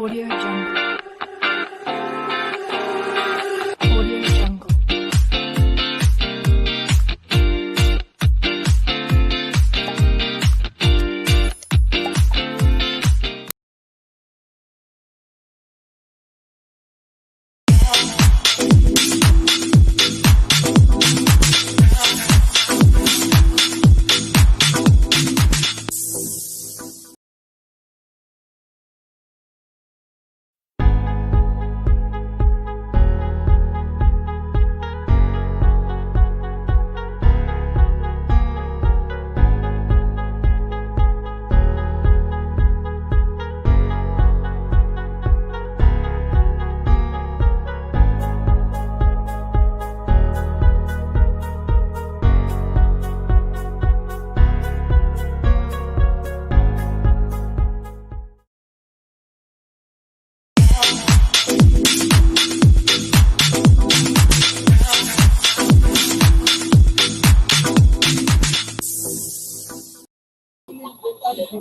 Audio Jungle. Audio Jungle.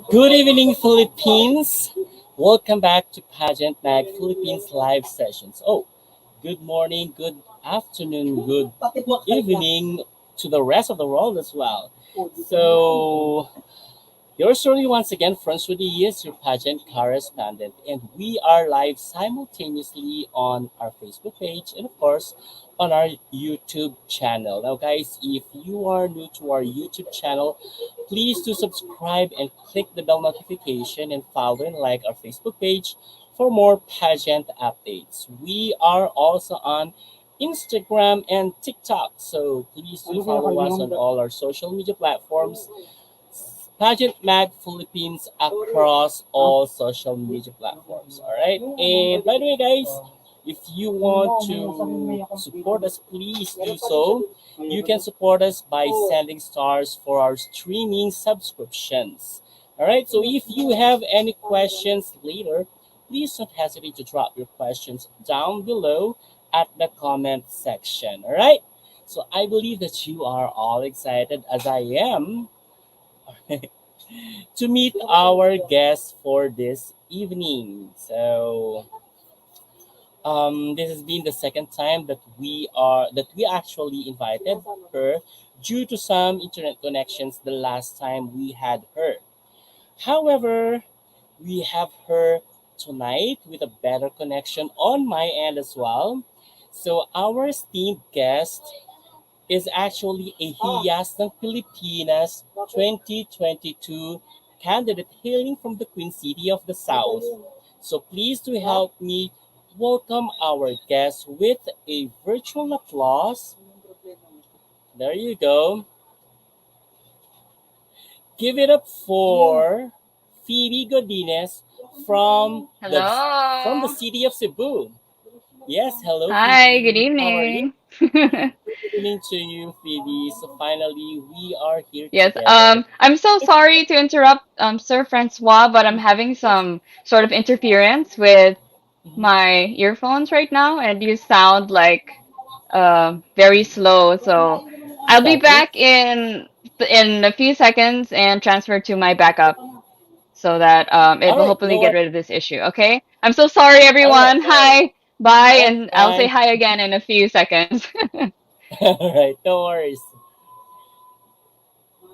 Good evening, Philippines. Welcome back to Pageant Mag Philippines live sessions. Oh, good morning, good afternoon, good evening to the rest of the world as well. So, yours truly once again, Francois Hijas, your pageant correspondent, and we are live simultaneously on our Facebook page and, of course, on our YouTube channel. Now, guys, if you are new to our YouTube channel, please do subscribe and click the bell notification and follow and like our Facebook page for more pageant updates. We are also on Instagram and TikTok, so please do follow us on all our social media platforms. Pageant Mag Philippines across all social media platforms. All right. And by the way, guys, if you want to support us, please do so. You can support us by sending stars for our streaming subscriptions. All right. So if you have any questions later, please don't hesitate to drop your questions down below at the comment section. All right. So I believe that you are all excited as I am to meet our guest for this evening. So this has been the second time that we actually invited her due to some internet connections the last time we had her. However, we have her tonight with a better connection on my end as well. So our esteemed guest is actually a Hiyas ng Pilipinas 2022 candidate hailing from the Queen City of the South. So please to help me welcome our guest with a virtual applause. There you go. Give it up for Phoebe Godines from the from the Hello. city of Cebu. Yes, hello Hi, good Phoebe. How are you? evening. Good evening to you, Phoebe. So finally, we are here Yes, together. I'm so sorry to interrupt, Sir Francois, but I'm having some sort of interference with Mhm. my earphones right now, and you sound like very slow. So I'll be Exactly. back in a few seconds and transfer to my backup so that it All will right, hopefully no get worries. rid of this issue. Okay? I'm so sorry, All right, everyone. no worries. Hi, bye, That's and I'll say fine. hi again in a few seconds. All right, no worries.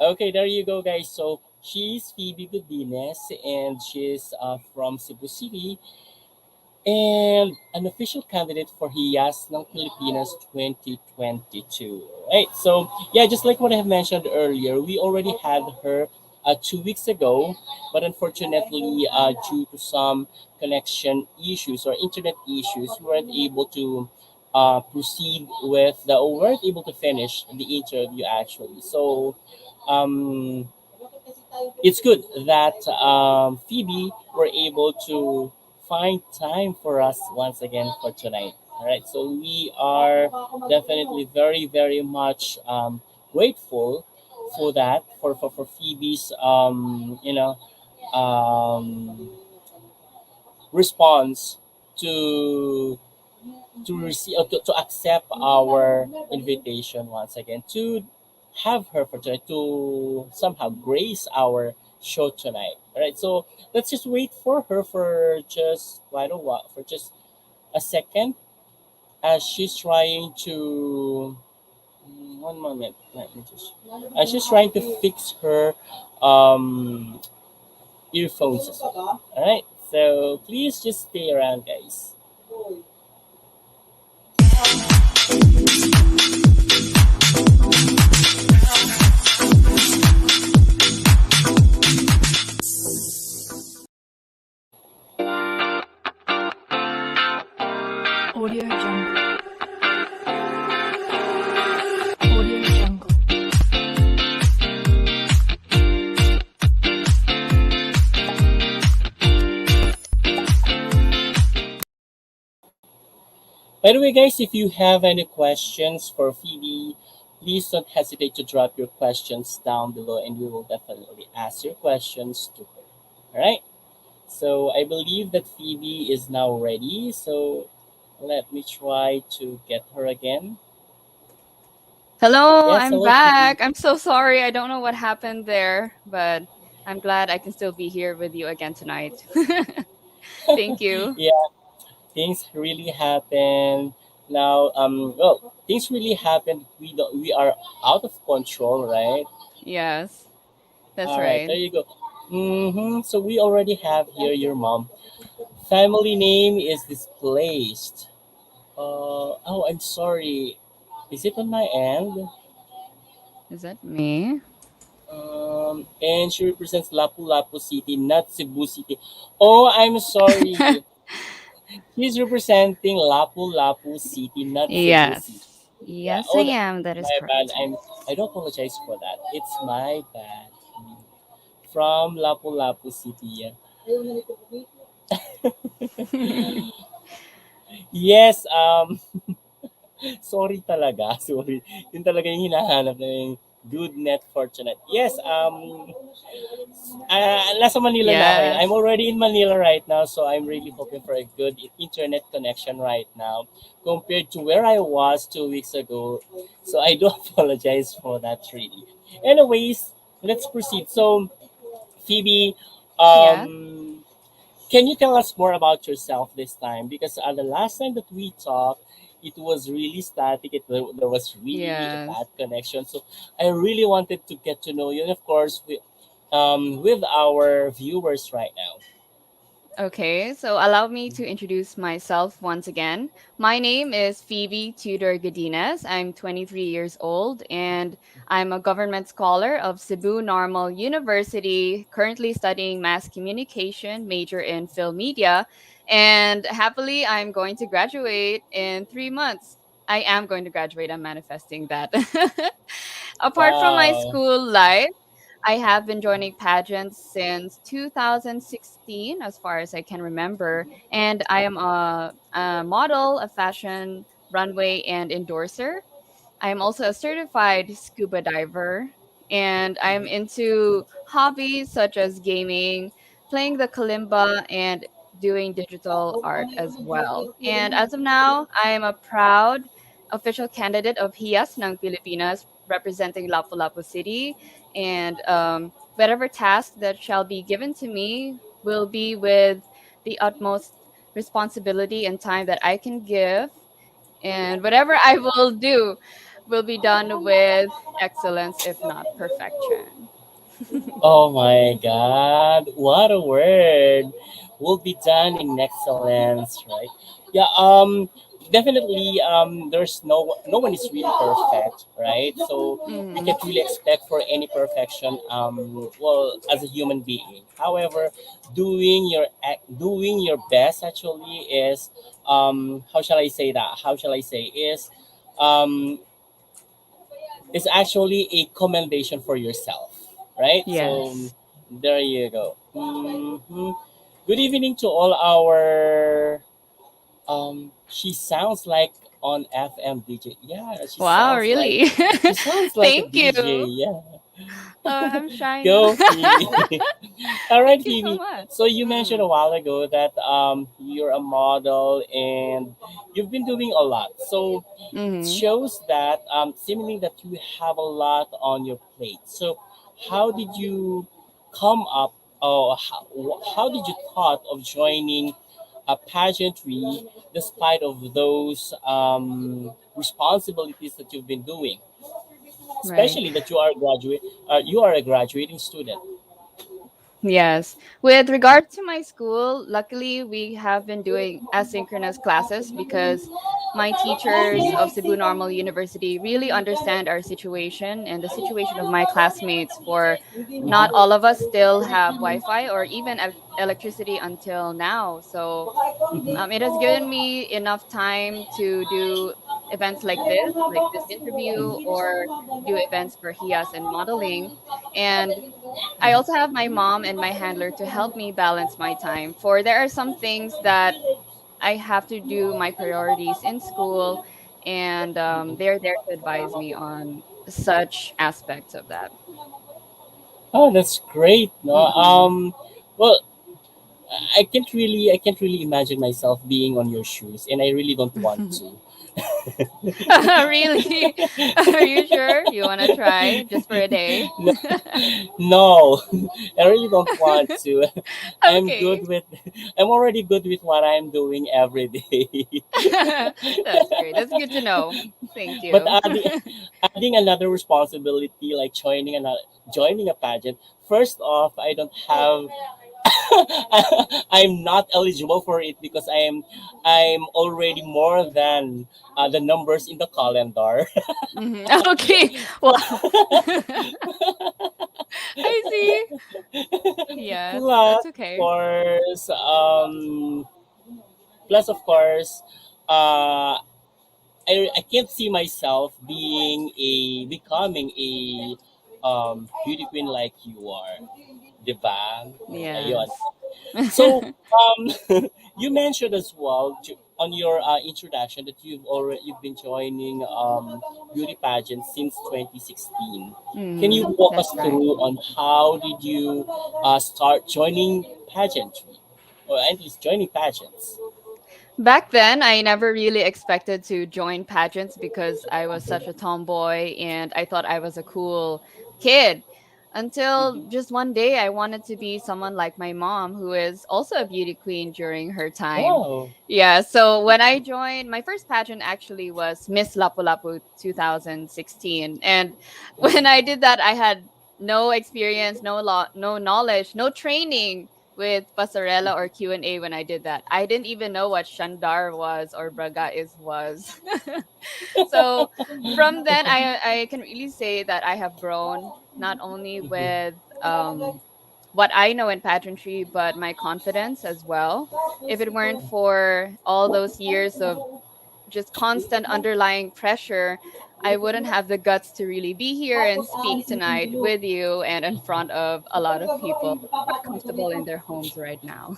Okay, there you go, guys. So she's Phoebe Godines, and she's from Cebu City, and an official candidate for Hiyas ng Pilipinas 2022. Right. So yeah, just like what I have mentioned earlier, we already had her 2 weeks ago, but unfortunately, due to some connection issues or internet issues, we weren't able to proceed with the or weren't able to finish the interview actually. So um, it's good that Phoebe were able to find time for us once again for tonight. All right, so we are definitely very, very much grateful for that for Phoebe's um, response to to accept our invitation once again to have her for tonight to somehow grace our show tonight. All right, so let's just wait for her for just quite a while, for just a second, as she's trying to. One moment, let me just. As she's trying to fix her um, earphones as well. All right, so please just stay around, guys. Audio Jungle. Audio Jungle. By the way, guys, if you have any questions for Phoebe, please don't hesitate to drop your questions down below, and we will definitely ask your questions to her. All right. So I believe that Phoebe is now ready. So let me try to get her again. Hello, Yes, I'm hello, Phoebe. back. I'm so sorry. I don't know what happened there, but I'm glad I can still be here with you again tonight. Thank you. Yeah, things really happen now. Well, things really happen. We are out of control, right? Yes, that's All right, right. there you go. So we already have here your mom. Family name is displaced. Oh, I'm sorry. Is it on my end? Is that me? And she represents Lapu-Lapu City, not Cebu City. Oh, I'm sorry. He's representing Lapu-Lapu City, not Cebu City. Yes. Yeah. Yes, I Oh, am. That is my bad. correct. I do apologize for that. It's my bad. From Lapu-Lapu City. Yeah. Yes. Sorry talaga. Sorry. Yun talaga yung hinahanap na yung good net fortunate. Yes. Nasa Manila na ako. I'm Yes. already in Manila right now, so I'm really hoping for a good internet connection right now compared to where I was 2 weeks ago. So I do apologize for that, really. Anyways, let's proceed. So, Phoebe, Yeah. can you tell us more about yourself this time? Because the last time that we talked, it was really static. There was really a Yes. bad connection. So I really wanted to get to know you, and of course, with our viewers right now. Okay, so allow me to introduce myself once again. My name is Phoebe Tudor Godines. I'm 23 years old and I'm a government scholar of Cebu Normal University, currently studying mass communication, major in film media. And happily, I'm going to graduate in 3 months. I am going to graduate. I'm manifesting that. Apart from my Wow. school life, I have been joining pageants since 2016, as far as I can remember. And I am a model, a fashion runway, and endorser. I am also a certified scuba diver, and I'm into hobbies such as gaming, playing the kalimba, and doing digital art as well. And as of now, I am a proud official candidate of Hiyas ng Pilipinas, representing Lapu-Lapu City. And whatever task that shall be given to me will be with the utmost responsibility and time that I can give, and whatever I will do will be done with excellence, if not perfection. Oh my God, what a word! Will be done in excellence, right? Yeah. Definitely. There's no one is really perfect, right? So we Hmm. can't really expect for any perfection. Well, as a human being. However, doing your best actually is how shall I say that? How shall I say um is actually a commendation for yourself, right? So Yes. there you go. Good evening to all our. She sounds like on FM DJ. Yeah, Wow, really? she sounds like a Thank you. DJ. Yeah, I'm shy now. go Phoebe. All right, Thank you so Phoebe. much. So you mentioned Mm. a while ago that you're a model and you've been doing a lot. So it Hmm. shows that seemingly that you have a lot on your plate. So how did you come up, or how did you thought of joining a pageantry despite of those responsibilities that you've been doing, Right. especially that you are a graduating student. Yes. With regard to my school, luckily we have been doing asynchronous classes because my teachers of Cebu Normal University really understand our situation and the situation of my classmates, for not all of us still have Wi-Fi or even electricity until now. So it has given me enough time to do events like this interview, or do events for Hiyas and modeling. And I also have my mom and my handler to help me balance my time. For there are some things that I have to do my priorities in school, and they're there to advise me on such aspects of that. Oh, that's great. No, Mm-mm. well, I can't really imagine myself being on your shoes, and I really don't want to. Really? Are you sure you want to try just for a day? No, I really don't want to. I'm Okay. good with. I'm already good with what I'm doing every day. That's great. That's good to know. Thank But you. adding another responsibility like joining a pageant. First off, I don't have. I'm not eligible for it because I'm already more than the numbers in the calendar. Mhm. Okay. Wow. I see. Yeah, plus, that's of okay. course, plus of course, uh, I can't see myself becoming a beauty queen like you are, diba? Ayun. Yes. So, you mentioned as well on your introduction that you've been joining beauty pageants since 2016. Can you walk us That's right. through on how did you start joining pageantry, or at least joining pageants? Back then, I never really expected to join pageants because I was such a tomboy and I thought I was a cool kid. Until just one day, I wanted to be someone like my mom, who is also a beauty queen during her time. Oh. Yeah, so when I joined, my first pageant actually was Miss Lapu-Lapu 2016. And when I did that, I had no experience, no knowledge, no training with Pasarela or Q&A. When I did that, I didn't even know what Shandar was or Braga is was. So from then, I can really say that I have grown, not only with what I know in pageantry, but my confidence as well. If it weren't for all those years of just constant underlying pressure, I wouldn't have the guts to really be here and speak tonight with you and in front of a lot of people who are comfortable in their homes right now.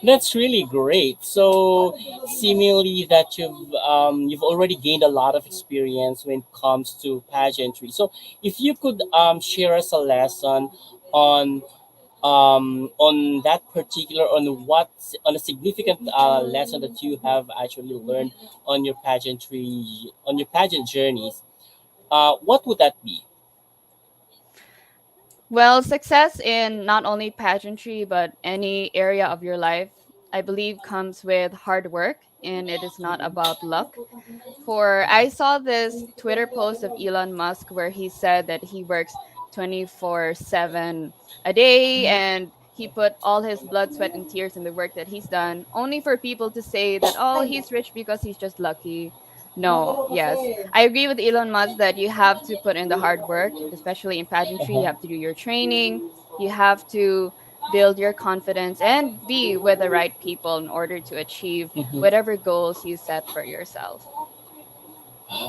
That's really great. So, seemingly that you've already gained a lot of experience when it comes to pageantry. So, if you could share us a lesson on on that particular on a significant lesson that you have actually learned on your pageant journeys, what would that be? Well, success in not only pageantry, but any area of your life, I believe, comes with hard work, and it is not about luck. For I saw this Twitter post of Elon Musk where he said that he works 24/7 a day, and he put all his blood, sweat, and tears in the work that he's done, only for people to say that, oh, he's rich because he's just lucky. No, yes. I agree with Elon Musk that you have to put in the hard work, especially in pageantry. You Uh-huh. have to do your training, you have to build your confidence and be with the right people in order to achieve Mhm. whatever goals you set for yourself.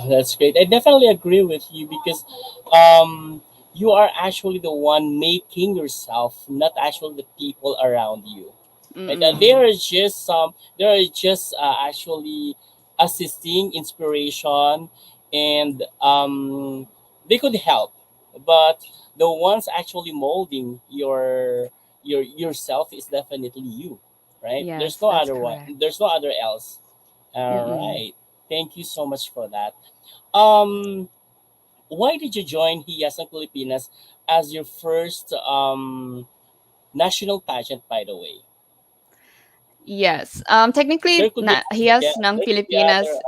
That's great. I definitely agree with you because um, you are actually the one making yourself, not actually the people around you. Right? Mm-mm. There are just actually assisting, inspiration, and they could help, but the ones actually molding yourself is definitely you, right? There's Yes, no that's other one. correct. There's no other else. All Mm-mm. right. Thank you so much for that. Um, why did you join Hiyas ng Pilipinas as your first national pageant, by the way? Yes. Technically, There could be yeah, Hiyas ng there could be other Pilipinas.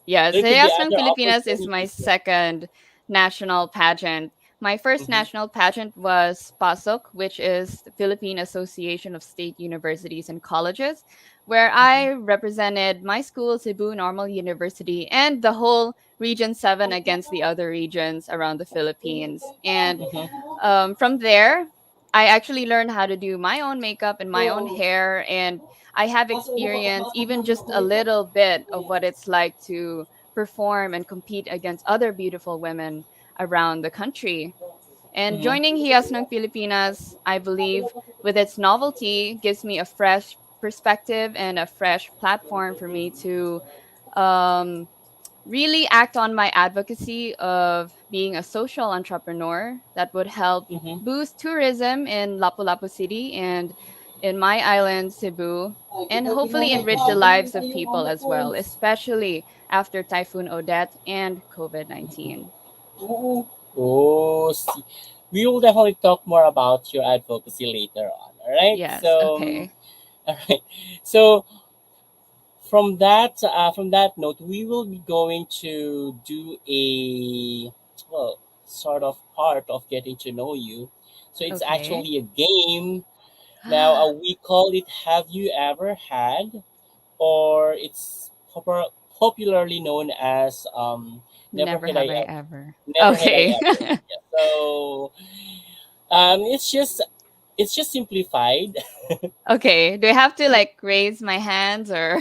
Yes, there could be Hijas ng other Pilipinas is my opportunities. Yeah. second national pageant. My first Mm-hmm, national pageant was PASOK, which is the Philippine Association of State Universities and Colleges, where mm-hmm, I represented my school, Cebu Normal University, and the whole Region 7 against the other regions around the Philippines. And mm-hmm, from there, I actually learned how to do my own makeup and my own hair. And I have experienced even just a little bit of what it's like to perform and compete against other beautiful women around the country. And joining mm-hmm, Hiyas ng Pilipinas, I believe, with its novelty, gives me a fresh perspective and a fresh platform for me to um, really act on my advocacy of being a social entrepreneur that would help mm-hmm. boost tourism in Lapu-Lapu City and in my island, Cebu, and hopefully enrich the lives of people as well, especially after Typhoon Odette and COVID 19. Oh, see. We will definitely talk more about your advocacy later on. All right. Yes, So, okay. all right. So from that note, we will be going to do a well sort of part of getting to know you. So it's Okay. actually a game. Now we call it "Have You Ever Had," or it's popularly known as "Never Never Had I have I Ever." ever. Never had I Okay. ever. Yeah. So it's just simplified. Okay. Do I have to like raise my hands or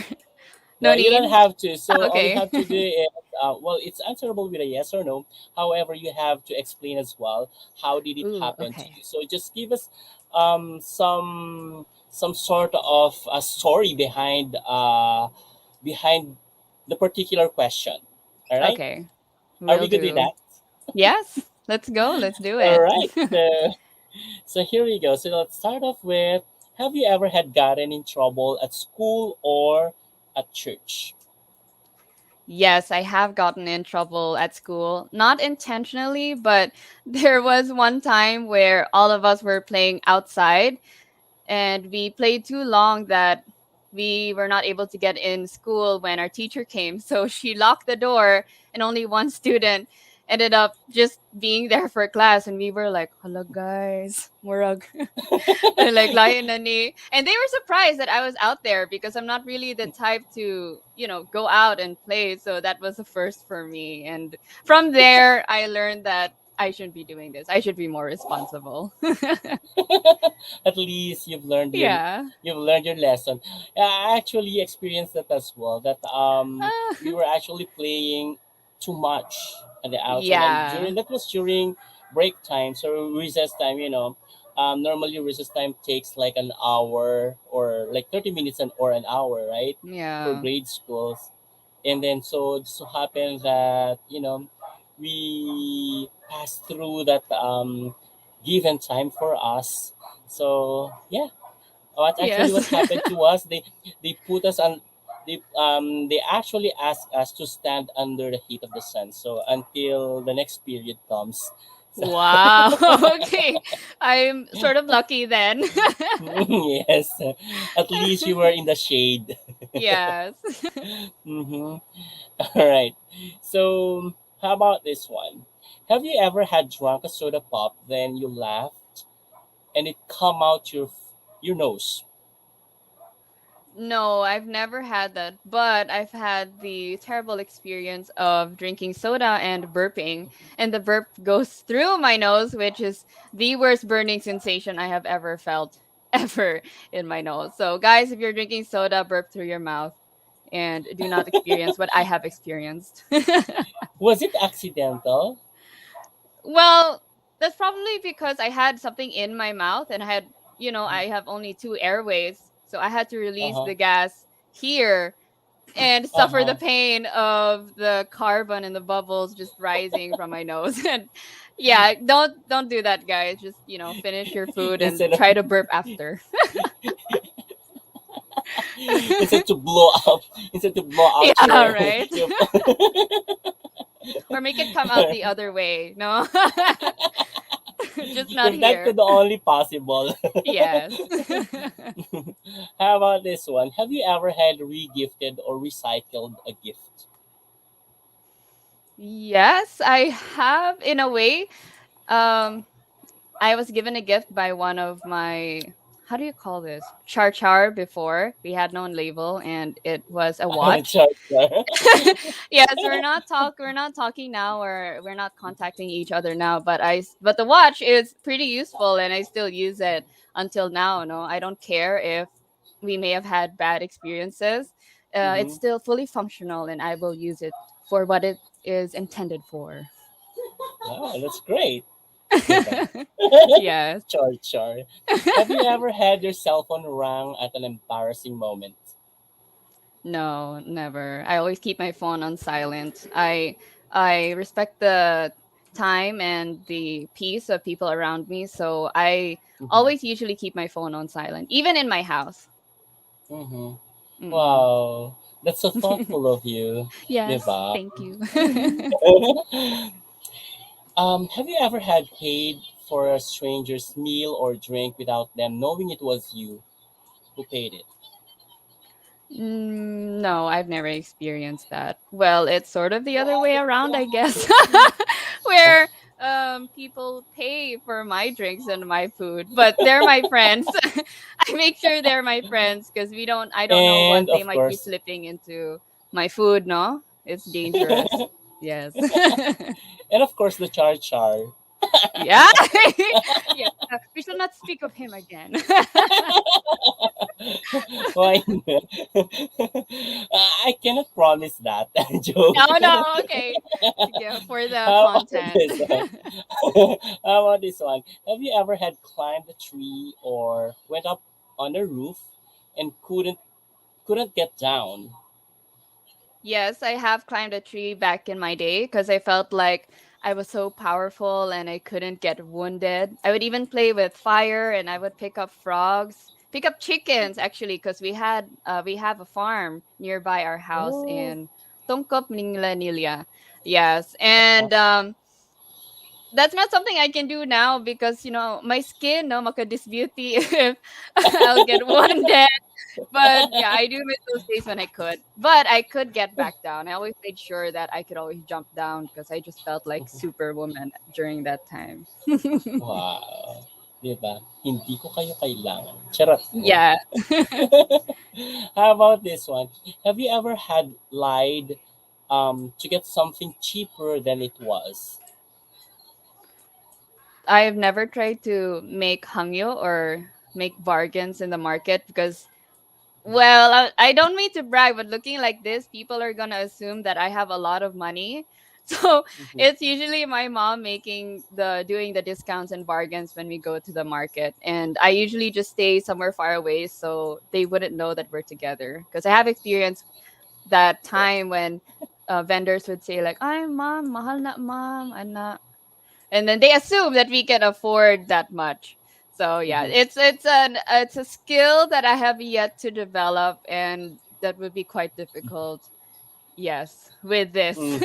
No, no you need? don't have to. So all you Okay. have to do is, well, it's answerable with a yes or no. However, you have to explain as well how did it Ooh, happen to okay. you. So just give us some sort of a story behind the particular question. All right, Okay. are Will we good with do. that? Yes, let's go. Let's do All it. right. So here we go. So let's start off with: have you ever had gotten in trouble at school or at church? Yes, I have gotten in trouble at school. Not intentionally, but there was one time where all of us were playing outside and we played too long that we were not able to get in school when our teacher came. So she locked the door, and only one student ended up just being there for class. And we were like, hello, guys. Murag. Like, layo na ni. And they were surprised that I was out there because I'm not really the type to, go out and play. So that was the first for me. And from there, I learned that I shouldn't be doing this. I should be more responsible. At least Yeah. you've learned your lesson. Yeah, I actually experienced that as well. That we Ah, were actually playing too much at the outside, and yeah. during break time, so recess time. Normally recess time takes like an hour or like 30 minutes or an hour, right, for Yeah. grade schools. And then so it so happened that we passed through that given time for us. So yeah, what Yes. happened to us, they put us on they actually asked us to stand under the heat of the sun, so until the next period comes. So Wow. Okay. I'm sort of lucky then. yes, at least you were in the shade. Yes. Mm-hmm. All right. So, how about this one? Have you ever had drunk a soda pop, then you laughed and it come out your nose? No, I've never had that, but I've had the terrible experience of drinking soda and burping, and the burp goes through my nose, which is the worst burning sensation I have ever felt ever in my nose. So, guys, if you're drinking soda, burp through your mouth and do not experience what I have experienced. Was it accidental? Well, that's probably because I had something in my mouth and I have only two airways. So I had to Uh release huh. the gas here and Uh suffer the huh. pain of the carbon and the bubbles just rising from my nose. And yeah, don't do that, guys. Just, finish your food and instead of try to burp after. instead to blow out Yeah, your right. your Or or make it come out the other way. No, just not If that here. could only possible. Yes. How about this one? Have you ever had re-gifted or recycled a gift? Yes, I have in a way. Um, I was given a gift by one of my, how do you call this? Char before. We had no label and it was a watch. Sure, sure. Yes, we're not talking now, or we're not contacting each other now, but but the watch is pretty useful and I still use it until now. No, I don't care if we may have had bad experiences. It's Mm-hmm. still fully functional and I will use it for what it is intended for. Oh, that's great. Diba? Yes. Char, char. Have you ever had your cell phone rang at an embarrassing moment? No, never. I always keep my phone on silent. I respect the time and the peace of people around me, so I Mm-hmm. always usually keep my phone on silent, even in my house. Mm-hmm. Mm-mm. Wow, that's so thoughtful of you, Yes, Diva. thank you. Have you ever had paid for a stranger's meal or drink without them knowing it was you who paid it? No, I've never experienced that. Well, it's sort of the other way around, I guess, where people pay for my drinks and my food, but they're my friends. I make sure they're my friends because I don't know And what they of might be course, slipping into my food. No, it's dangerous. Yes. and of course, the char char. Yeah. Yeah. We shall not speak of him again. Why not? I cannot promise that. Joke. No, no, okay. Yeah, for the How about content. this one? How about this one? Have you ever had climbed a tree or went up on a roof and couldn't get down? Yes, I have climbed a tree back in my day because I felt like I was so powerful and I couldn't get wounded. I would even play with fire and I would pick up frogs, pick up chickens actually because we have a farm nearby our house Oh, in Tongkop, Ningla. Yes, and that's not something I can do now because my skin, no, makadis beauty if I'll get wounded. But yeah, I do miss those days when I could. But I could get back down. I always made sure that I could always jump down because I just felt like superwoman during that time. wow. Diba? Hindi ko kayo kailangan. Charot. Yeah. How about this one? Have you ever had lied to get something cheaper than it was? I've never tried to make hangyo or make bargains in the market because, well, I don't mean to brag, but looking like this, people are gonna assume that I have a lot of money. So Mhm. it's usually my mom doing the discounts and bargains when we go to the market, and I usually just stay somewhere far away so they wouldn't know that we're together. Because I have experienced that time when vendors would say like, "I'm mom, mahal na mom, anak," and then they assume that we can afford that much. So yeah, Mhm. it's a skill that I have yet to develop, and that would be quite difficult. Yes, with this. Mhm.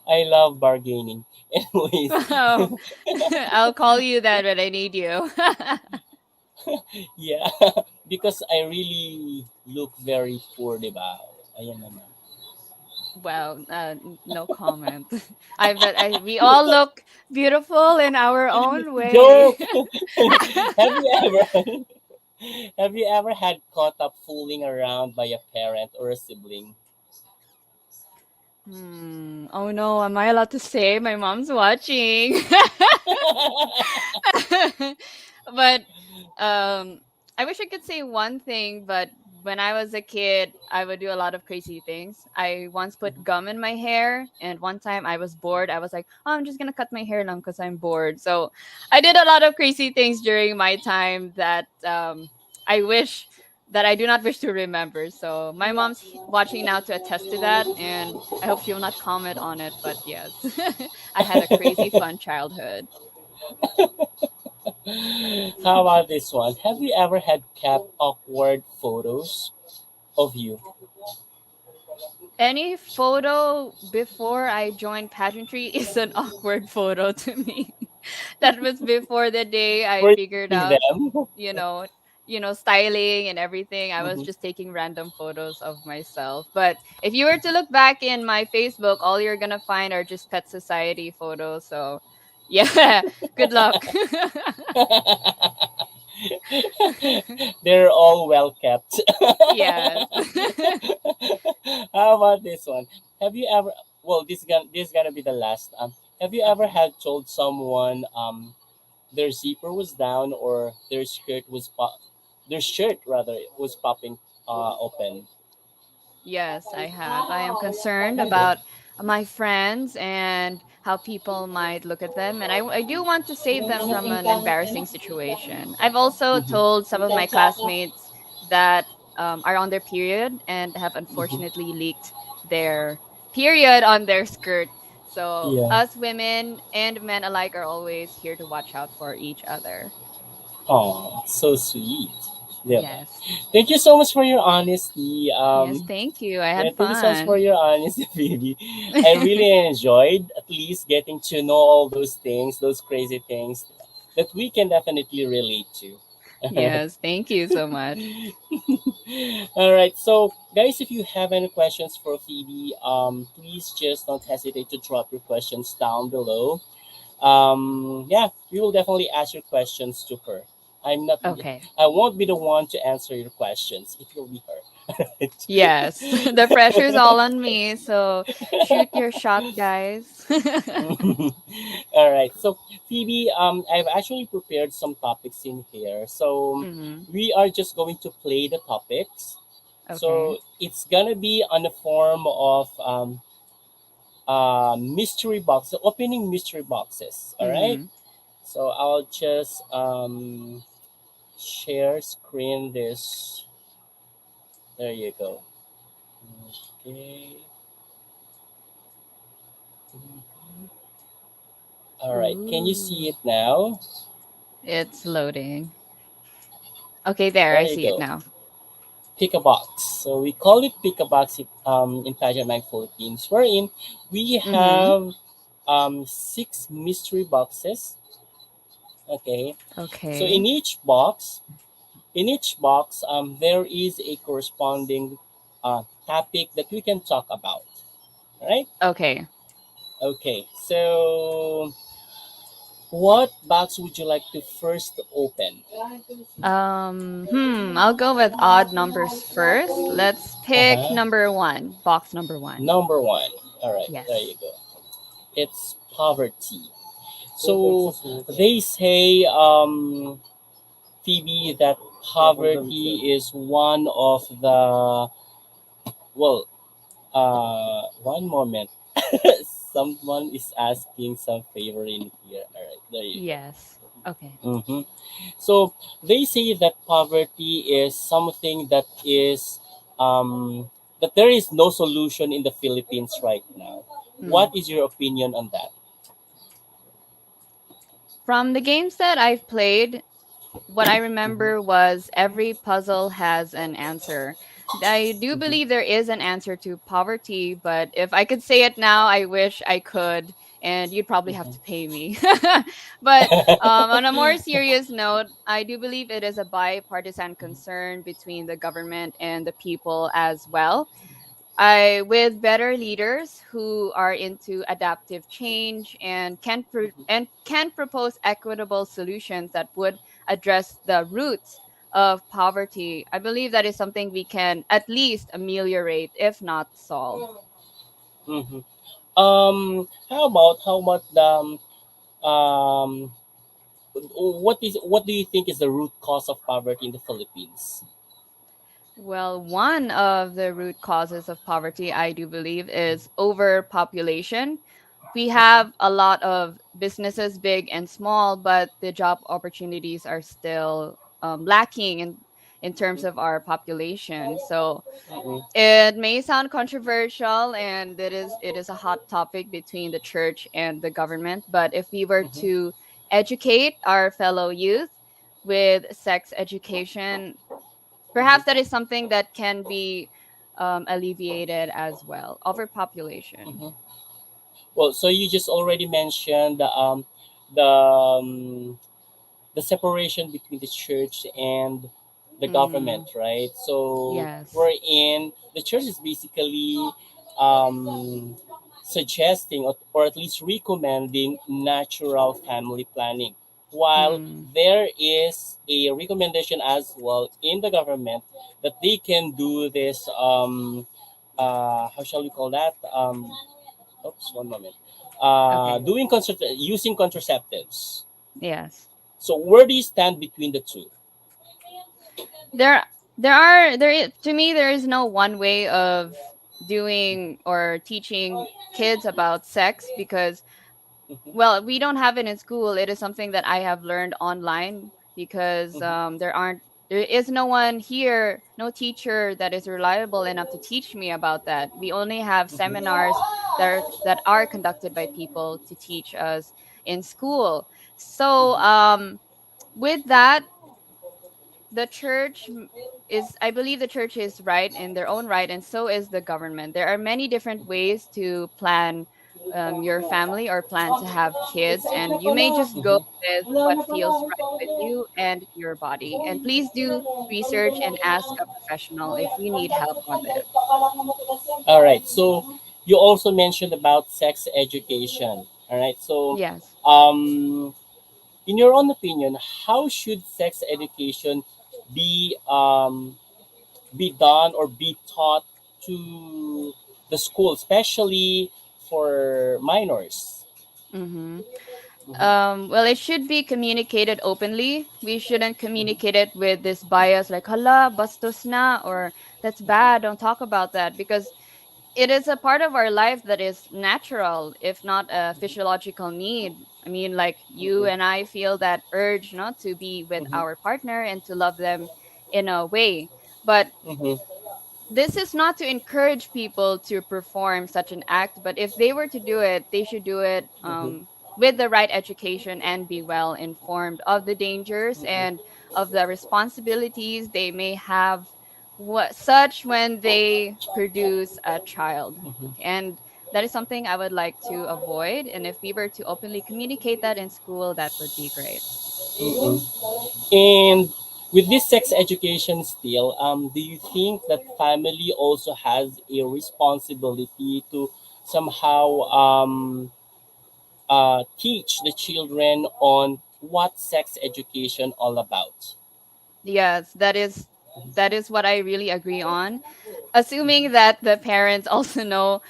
I love bargaining. Anyways, Oh, I'll call you that when I need you. yeah, because I really look very poor, diba? Ayan naman. Well, no comment. We all look beautiful in our own way. Joke! Have you ever have you ever had caught up fooling around by a parent or a sibling? Oh no, am I allowed to say my mom's watching? But I wish I could say one thing, but when I was a kid, I would do a lot of crazy things. I once put gum in my hair, and one time I was bored. I was like, "Oh, I'm just gonna cut my hair long because I'm bored." So I did a lot of crazy things during my time that I wish that I do not wish to remember. So my mom's watching now to attest to that, and I hope she will not comment on it. But yes, I had a crazy fun childhood. How about this one? Have you ever had kept awkward photos of you? Any photo before I joined pageantry is an awkward photo to me. That was before the day I Were you figured using out, them? you know, styling and everything. I was Mhm. just taking random photos of myself. But if you were to look back in my Facebook, all you're gonna find are just Pet Society photos. So, yeah, good luck. They're all well kept. Yes. How about this one? Have you ever? Well, this is gonna be the last. Have you ever Okay. had told someone their zipper was down or their shirt rather was popping open? Yes, I have. I am concerned about my friends and how people might look at them. And I do want to save them from an embarrassing situation. I've also Mhm, told some of my classmates that are on their period and have mhm. unfortunately leaked their period on their skirt. So, Yeah. us women and men alike are always here to watch out for each other. Oh, so sweet. Yeah. Yes. Thank you so much for your honesty. Yes, thank you. I Yeah, had thank you so much for fun. your honesty, baby. I really enjoyed at least getting to know all those things, those crazy things that we can definitely relate to. Yes, thank you so much. All right, so guys, if you have any questions for Phoebe, please just don't hesitate to drop your questions down below. Yeah, we will definitely ask your questions to her. I'm not. Okay. I won't be the one to answer your questions. It will be her. Yes, the pressure's all on me. So shoot your shot, guys. All right. So Phoebe, I've actually prepared some topics in here. So Hmm. we are just going to play the topics. Okay. So it's gonna be on the form of mystery box, opening mystery boxes. All right. Hmm. So I'll just share screen this. There you go. Okay. All right. Can you see Ooh, it now? it's loading. Okay, there. There I you see it go. now. Pick a box. So we call it pick a box in Pageant Mag Philippines, wherein we Hmm. have six mystery boxes. Okay. So Okay. in each box, there is a corresponding topic that we can talk about. All right. Okay. Okay. So what box would you like to first open? I'll go with odd numbers first. Let's Uh pick huh. number one. Box number one. Number one. All right. There you Yes. go. It's poverty. So they say, Phoebe, that poverty is one of the well. One moment. Someone is asking some favor in here. All right, there you go. Yes. Okay. Mm-hmm. So they say that poverty is something that there is no solution in the Philippines right now. Mm. What is your opinion on that? From the games that I've played, what I Mm-hmm. remember was every puzzle has an answer. I do Mm-hmm. believe there is an answer to poverty, but if I could say it now, I wish I could, and you'd probably have to pay me. But on a more serious note, I do believe it is a bipartisan concern between the government and the people as well. I with better leaders who are into adaptive change and can propose equitable solutions that would address the roots of poverty. I believe that is something we can at least ameliorate, if not solve. Mm-hmm. How about um what do you think is the root cause of poverty in the Philippines? Well, one of the root causes of poverty, I do believe, is overpopulation. We have a lot of businesses, big and small, but the job opportunities are still lacking in terms of our population. So Mm-hmm. it may sound controversial, and it is a hot topic between the church and the government. But if we were Mm-hmm. to educate our fellow youth with sex education, perhaps that is something that can be alleviated as well. Overpopulation. Mhm. Well, so you just already mentioned the the separation between the church and the Mm-hmm. government, right? So Yes. we're in the church is basically um, suggesting or at least recommending natural family planning, while Mm. there is a recommendation as well in the government that they can do this. How shall we call that? Oops, one moment. Okay. Using contraceptives. Yes. So where do you stand between the two? There to me there is no one way of doing or teaching kids about sex because Mhm, well, we don't have it in school. It is something that I have learned online because mhm, there is no one here, no teacher that is reliable enough to teach me about that. We only have mhm, seminars that are conducted by people to teach us in school. So mhm, with that, the church is I believe the church is right in their own right, and so is the government. There are many different ways to plan your family or plan to have kids, and you may just go mhm. with what feels right with you and your body. And please do research and ask a professional if you need help on this. All right. So you also mentioned about sex education. All right. So, Yes. um, in your own opinion, how should sex education be be done or be taught to the school, especially for minors? Mm-hmm. Mhm, Well, it should be communicated openly. We shouldn't communicate it with this bias like, hala, bastos na, or that's bad, don't talk about that. Because it is a part of our life that is natural, if not a physiological need. I mean, like you mhm, and I feel that urge not to be with mhm, our partner and to love them in a way. But mhm, this is not to encourage people to perform such an act, but if they were to do it, they should do it mhm, with the right education and be well informed of the dangers mhm, and of the responsibilities they may have what such when they produce a child. mhm, And that is something I would like to avoid. And if we were to openly communicate that in school, that would be great. mhm. And with this sex education still, do you think that family also has a responsibility to somehow teach the children on what sex education all about? Yes, that is what I really agree on. Assuming that the parents also know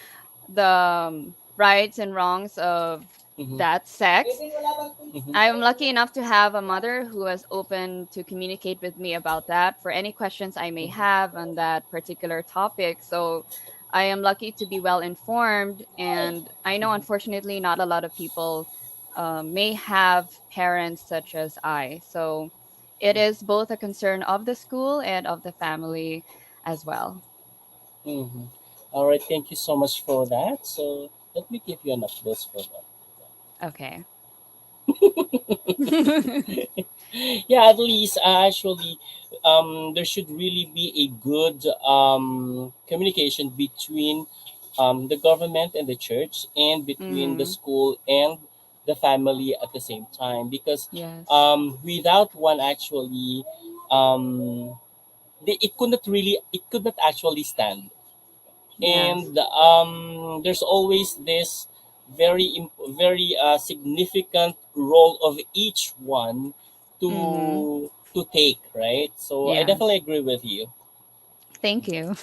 the rights and wrongs of Mm-hmm, that sex. mm-hmm, I'm lucky enough to have a mother who is open to communicate with me about that for any questions I may have on that particular topic. So I am lucky to be well informed. And I know, unfortunately, not a lot of people may have parents such as I. So it is both a concern of the school and of the family as well. mm-hmm. All right, thank you so much for that. So let me give you an applause for that. Okay. Yeah, at least actually, there should really be a good communication between the government and the church, and between the Mm-hmm. school and the family at the same time. Because Yes. without one actually, um, it could not actually stand. Yes. And there's always this very significant role of each one Mm-hmm. to take, right? So I definitely Yes. agree with you. Thank you.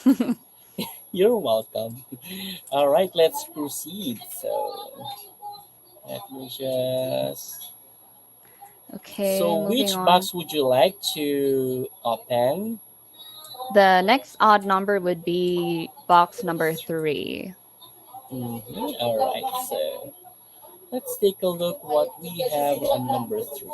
You're welcome. All right, let's proceed. So let me just so Okay, moving which on. box would you like to open? The next odd number would be box number 3. All right, so let's take a look what we have on number 3.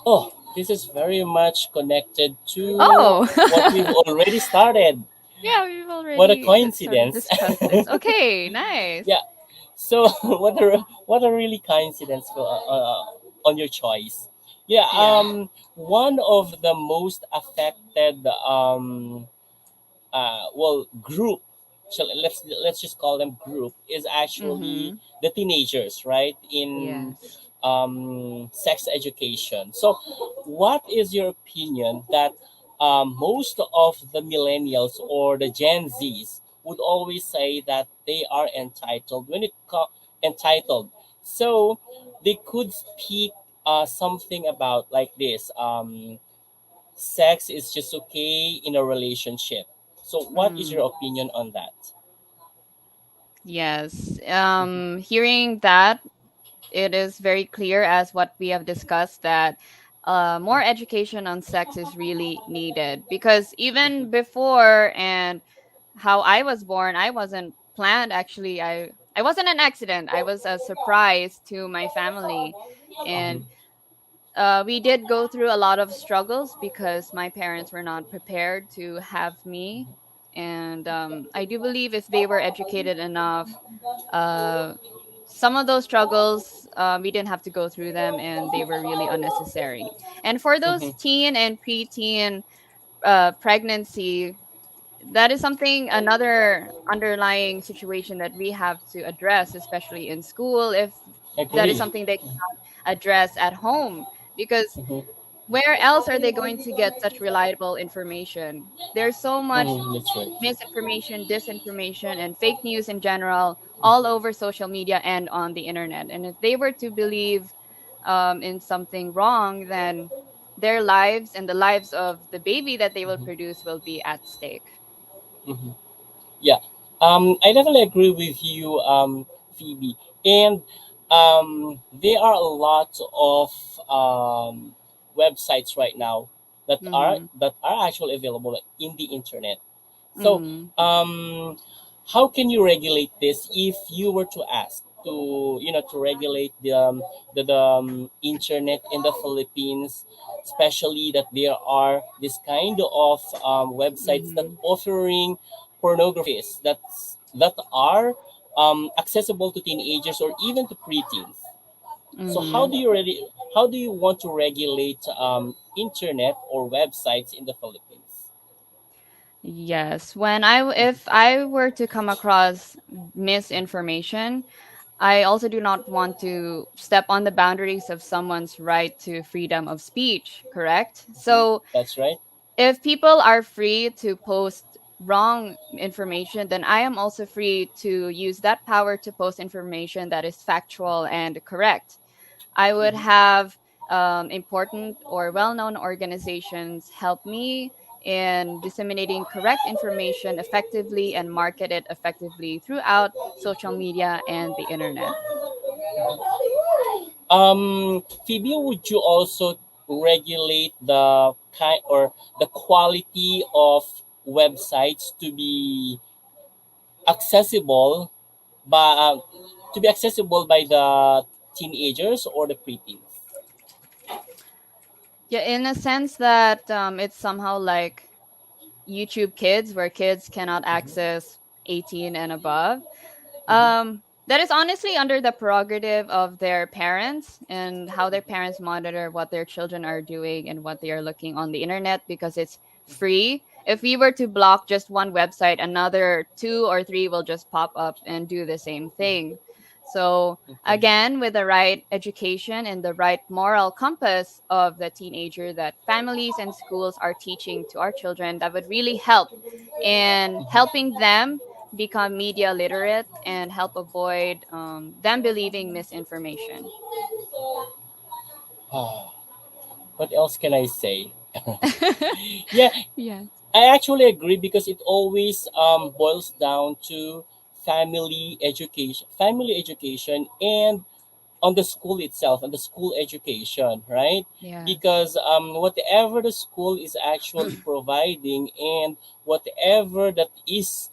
Oh, this is very much connected to Oh, what we've already started. yeah, we've What a already sort of coincidence. discussed this. Okay, nice. Yeah. So what a really coincidence for, on your choice. Yeah. Yes. One of the most affected group, so let's just call them group, is actually Mm-hmm. the teenagers, right, in Yes. sex education. So what is your opinion that most of the millennials or the Gen Z's would always say that they are entitled entitled, so they could speak something about like this, sex is just okay in a relationship. So what is Mm. your opinion on that? Yes. Hearing that, it is very clear as what we have discussed that more education on sex is really needed because even before and how I was born, I wasn't planned actually. I wasn't an accident. I was a surprise to my family. And we did go through a lot of struggles because my parents were not prepared to have me. And I do believe if they were educated enough, uh, some of those struggles we didn't have to go through them and they were really unnecessary. And for those Mm-hmm. teen and preteen pregnancy, that is something another underlying situation that we have to address, especially in school, if that is Agree. something they cannot address at home. Because Mm-hmm. where else are they going to get such reliable information? There's so much Mm-hmm. That's right. misinformation, disinformation, and fake news in general all over social media and on the internet. And if they were to believe in something wrong, then their lives and the lives of the baby that they will produce will be at stake. Mm-hmm. Yeah, I definitely agree with you, Phoebe. And there are a lot of websites right now Mm-hmm. that are actually available in the internet. So, Mm-hmm. how can you regulate this if you were to ask to, to regulate the internet in the Philippines, especially that there are this kind of websites that Mm-hmm. offering pornographies that are accessible to teenagers or even to preteens. So Mm-hmm. how do you want to regulate internet or websites in the Philippines? Yes. If I were to come across misinformation, I also do not want to step on the boundaries of someone's right to freedom of speech, correct? Mhm. So That's right. if people are free to post wrong information, then I am also free to use that power to post information that is factual and correct. I would Mhm. have important or well known organizations help me in disseminating correct information effectively and market it effectively throughout social media and the internet. Phoebe, would you also regulate the kind or the quality of websites accessible by to be accessible by the teenagers or the preteens? Yeah, in a sense that it's somehow like YouTube Kids, where kids cannot Mhm. access 18 and above. Mhm. That is honestly under the prerogative of their parents and how their parents monitor what their children are doing and what they are looking on the internet because it's free. If we were to block just one website, another two or three will just pop up and do the same thing. So, Okay. again, with the right education and the right moral compass of the teenager that families and schools are teaching to our children, that would really help in helping them become media literate and help avoid them believing misinformation. Ah, what else can I say? Yeah, Yeah. I actually agree because it always boils down to family education, and on the school itself, and the school education, right? Yes. Because whatever the school is actually providing, and whatever that is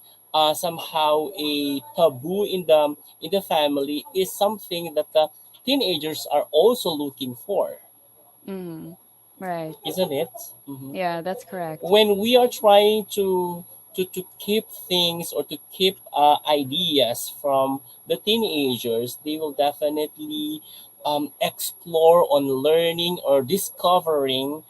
somehow a taboo in the family, is something that the teenagers are also looking for, Mm. Right. isn't it? Mhm. Yeah, that's correct. When we are trying to keep things or to keep ideas from the teenagers, they will definitely explore on learning or discovering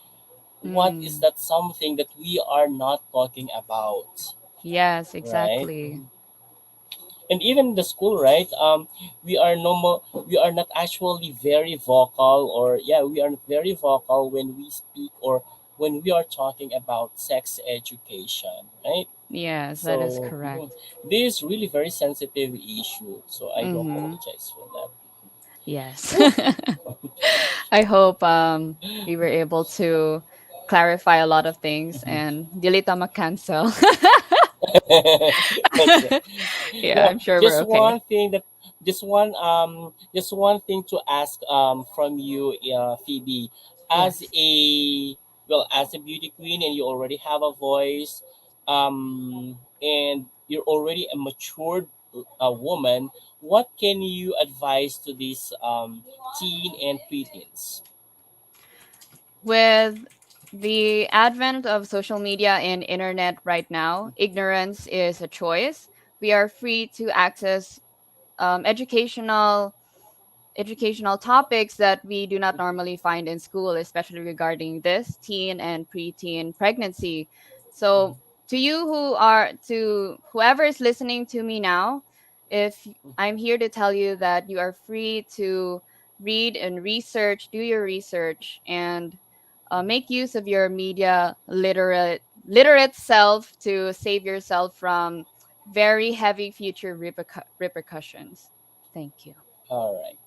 what is Mm. that something that we are not talking about. Yes, right? exactly. And even in the school, right? We are normal. We are not actually very vocal, or yeah, we are not very vocal when we speak or when we are talking about sex education, right? Yes, that is So correct. this is really very sensitive issue. So I do Mm-hmm. apologize for that. Yes. Whew. I hope we were able to clarify a lot of things and delete tama cancel. That's right. Yeah, Now, I'm sure we're okay. just one thing to ask from you, Phoebe, as Yes. a as a beauty queen, and you already have a voice, and you're already a matured woman. What can you advise to these teen and preteens? With the advent of social media and internet right now, ignorance is a choice. We are free to access educational topics that we do not normally find in school, especially regarding this teen and preteen pregnancy. So, to whoever is listening to me now, if I'm here to tell you that you are free to read and research, do your research, and make use of your media literate self to save yourself from very heavy future repercussions. Thank you. All right.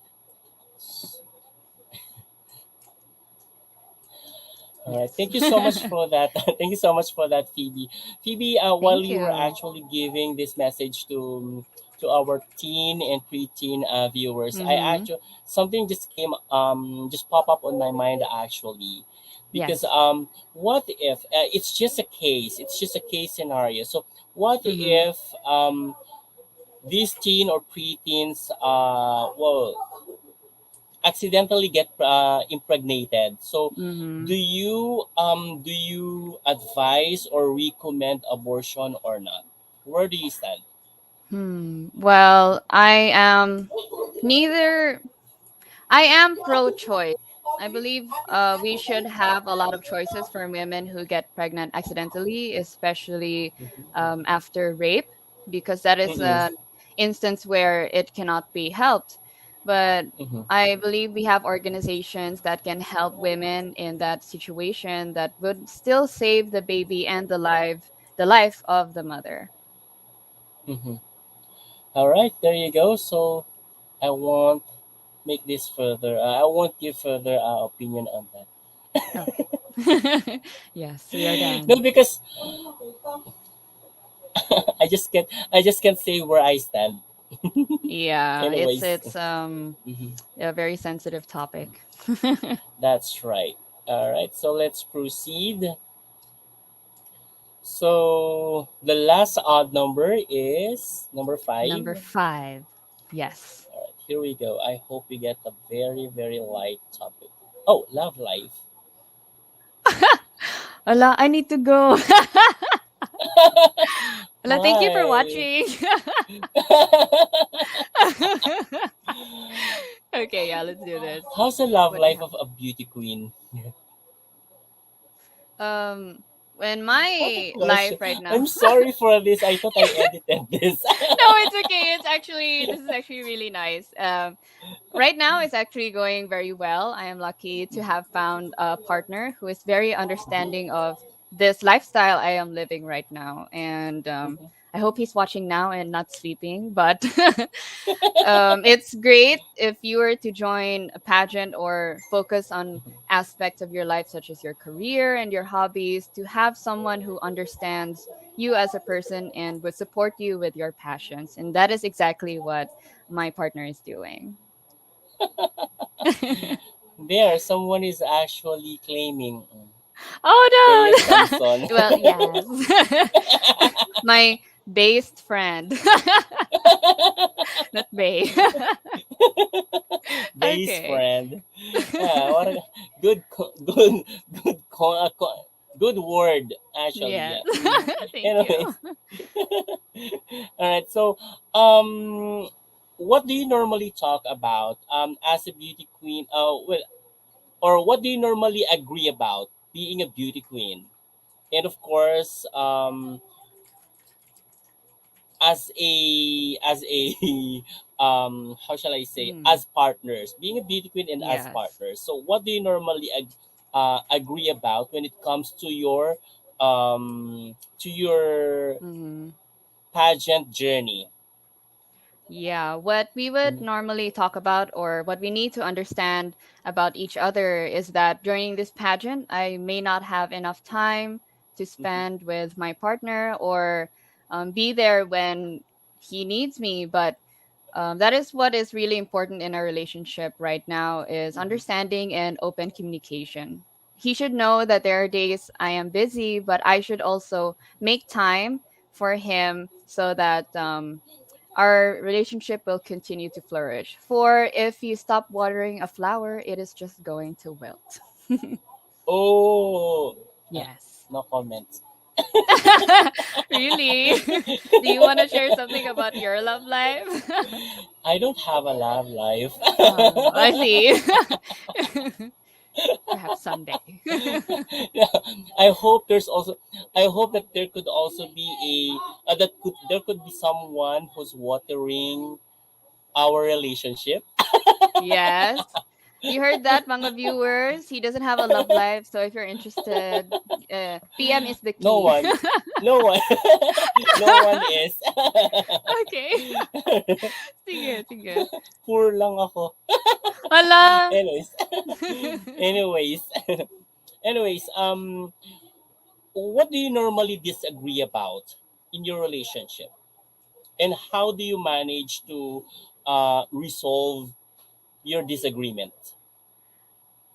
All right. Yes. Thank you so much for that. Thank you so much for that, Phoebe. Phoebe, while Thank you were you. actually giving this message to our teen and preteen viewers, I Mm-hmm. actually something just pop up on my mind actually, because Yes. what if it's just a case scenario. So what Mm-hmm. if these teen or preteens accidentally get impregnated. So, Mm-hmm. do you advise or recommend abortion or not? Where do you stand? Well, neither I am pro-choice. I believe we should have a lot of choices for women who get pregnant accidentally, especially after rape, because that is Mm-mm, an instance where it cannot be helped. But mm-hmm, I believe we have organizations that can help women in that situation that would still save the baby and the life of the mother. mm-hmm. All right, there you go. So I won't make this further. I won't give further opinion on that. Okay. Yes, we are No, done. because I just can't say where I stand. Yeah, it's Anyways, it's mhm, a very sensitive topic. that's right. All right, so let's proceed. So the last odd number is number five. Number 5. Yes. All right, here we go. I hope we get a very, very light topic. Oh, love life. Ala, I need to go. Ala, thank you for Why? watching. Okay, yeah, let's do this. How's the love What do you life have? of a beauty queen? Um, when What a my life question. right now. I'm sorry for this. I thought I edited this. No, it's okay. This is actually really nice. Right now it's actually going very well. I am lucky to have found a partner who is very understanding of this lifestyle I am living right now, and I hope he's watching now and not sleeping. But it's great if you were to join a pageant or focus on aspects of your life such as your career and your hobbies, to have someone who understands you as a person and would support you with your passions, and that is exactly what my partner is doing. There, someone is actually claiming Bea Oh Samson. no. Well, yes. My based friend. Not Bay. Base Okay. friend. Yeah, what a good, good word actually. Yes. Yeah. Mhm. Thank Anyways, you. all right. So, what do you normally talk about as a beauty queen? Or what do you normally agree about being a beauty queen? And of course, as a how shall I say, Mm, as partners, being a beauty queen and as yes. partners. So what do you normally agree about when it comes to your Mm-hmm. pageant journey? Yeah, what we would Mhm, normally talk about, or what we need to understand about each other, is that during this pageant, I may not have enough time to mhm, spend with my partner, or be there when he needs me. But that is what is really important in our relationship right now, is mhm. understanding and open communication. He should know that there are days I am busy, but I should also make time for him, so that our relationship will continue to flourish. For if you stop watering a flower, it is just going to wilt. Oh, uh, Yes. no comment. Really? Do you want to share something about your love life? I don't have a love life. I see. Perhaps someday. Yeah, I hope there's also I hope that there could also be that could there could be someone who's watering our relationship. Yes. You heard that, mga viewers? He doesn't have a love life, so if you're interested, PM is the No key. one, no one, no one is. Okay. Sige, sige. Poor lang ako. Hala! Anyways, anyways, anyways. What do you normally disagree about in your relationship, and how do you manage to resolve your disagreement?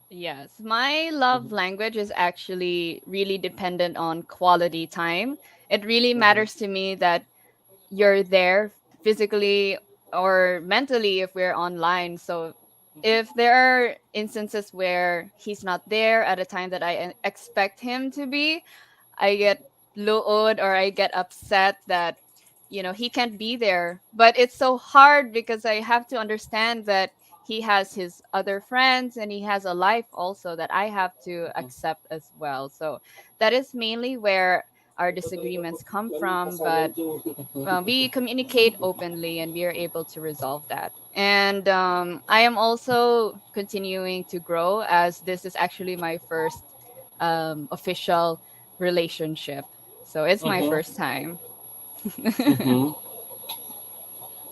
Yes, my love Mhm, language is actually really dependent on quality time. It really mhm, matters to me that you're there physically or mentally if we're online. So mhm, if there are instances where he's not there at a time that I expect him to be, I get lood, or I get upset that he can't be there. But it's so hard because I have to understand that he has his other friends and he has a life also that I have to mhm, accept as well. So that is mainly where our disagreements come from. But we communicate openly and we are able to resolve that. And I am also continuing to grow, as this is actually my first official relationship. So it's my mhm, first time. mhm.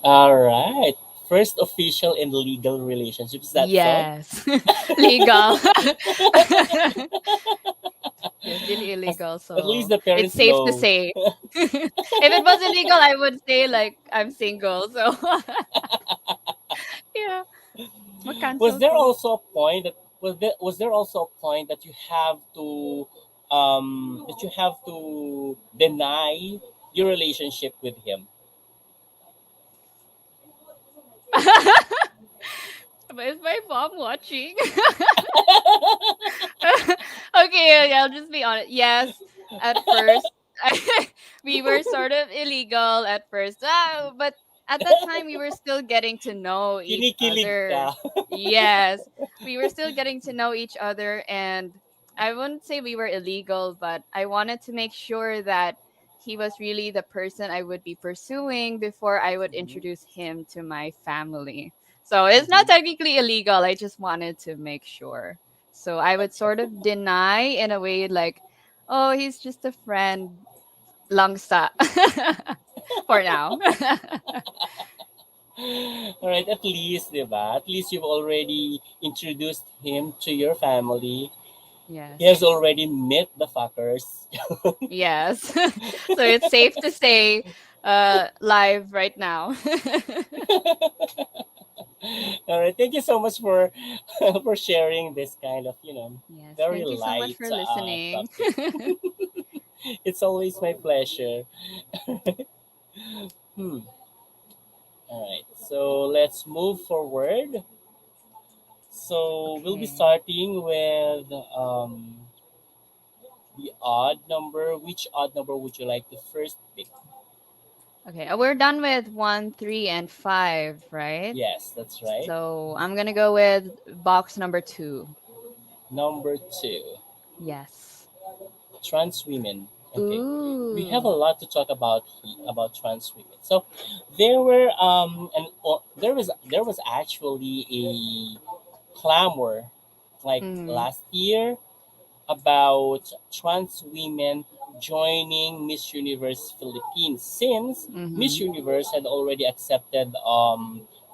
All right. First official and legal relationship. Is that so? Yes. Legal. Yes, really As- illegal. At least So the it's parents safe to know. say. If it was illegal, I would say like I'm single. So yeah, Was ma-cancel there ko. also a point that was there also a point that you have to deny your relationship with him? But is my mom watching? Okay, I'll just be honest. Yes, at first, we were sort of illegal at first. But at that time, we were still getting to know each Kinikilig ka. other. Yes, we were still getting to know each other. And I wouldn't say we were illegal, but I wanted to make sure that he was really the person I would be pursuing before I would Mhm, introduce him to my family. So it's not mhm. technically illegal. I just wanted to make sure. So I would Okay. sort of deny in a way like, oh, he's just a friend. Langsa. For now. All right, at least, 'di ba? At least you've already introduced him to your family. He has Yes. already met the fuckers. Yes. So it's safe to say live right now. All right, thank you so much for for sharing this kind of Yes. very Thank you so much light for listening. topic. It's always my pleasure. Hmm. All right, so let's move forward. So we'll be Okay. starting with the odd number. Which odd number would you like to first pick? Okay. We're done with 1, 3, and 5, right? Yes, that's right. So I'm gonna go with box number 2. Number two, Yes. trans women Okay, we have a Ooh. lot to talk about about trans women. So there were there was actually a clamor like Mm-hmm. last year about trans women joining Miss Universe Philippines since Miss Mm-hmm. Universe had already accepted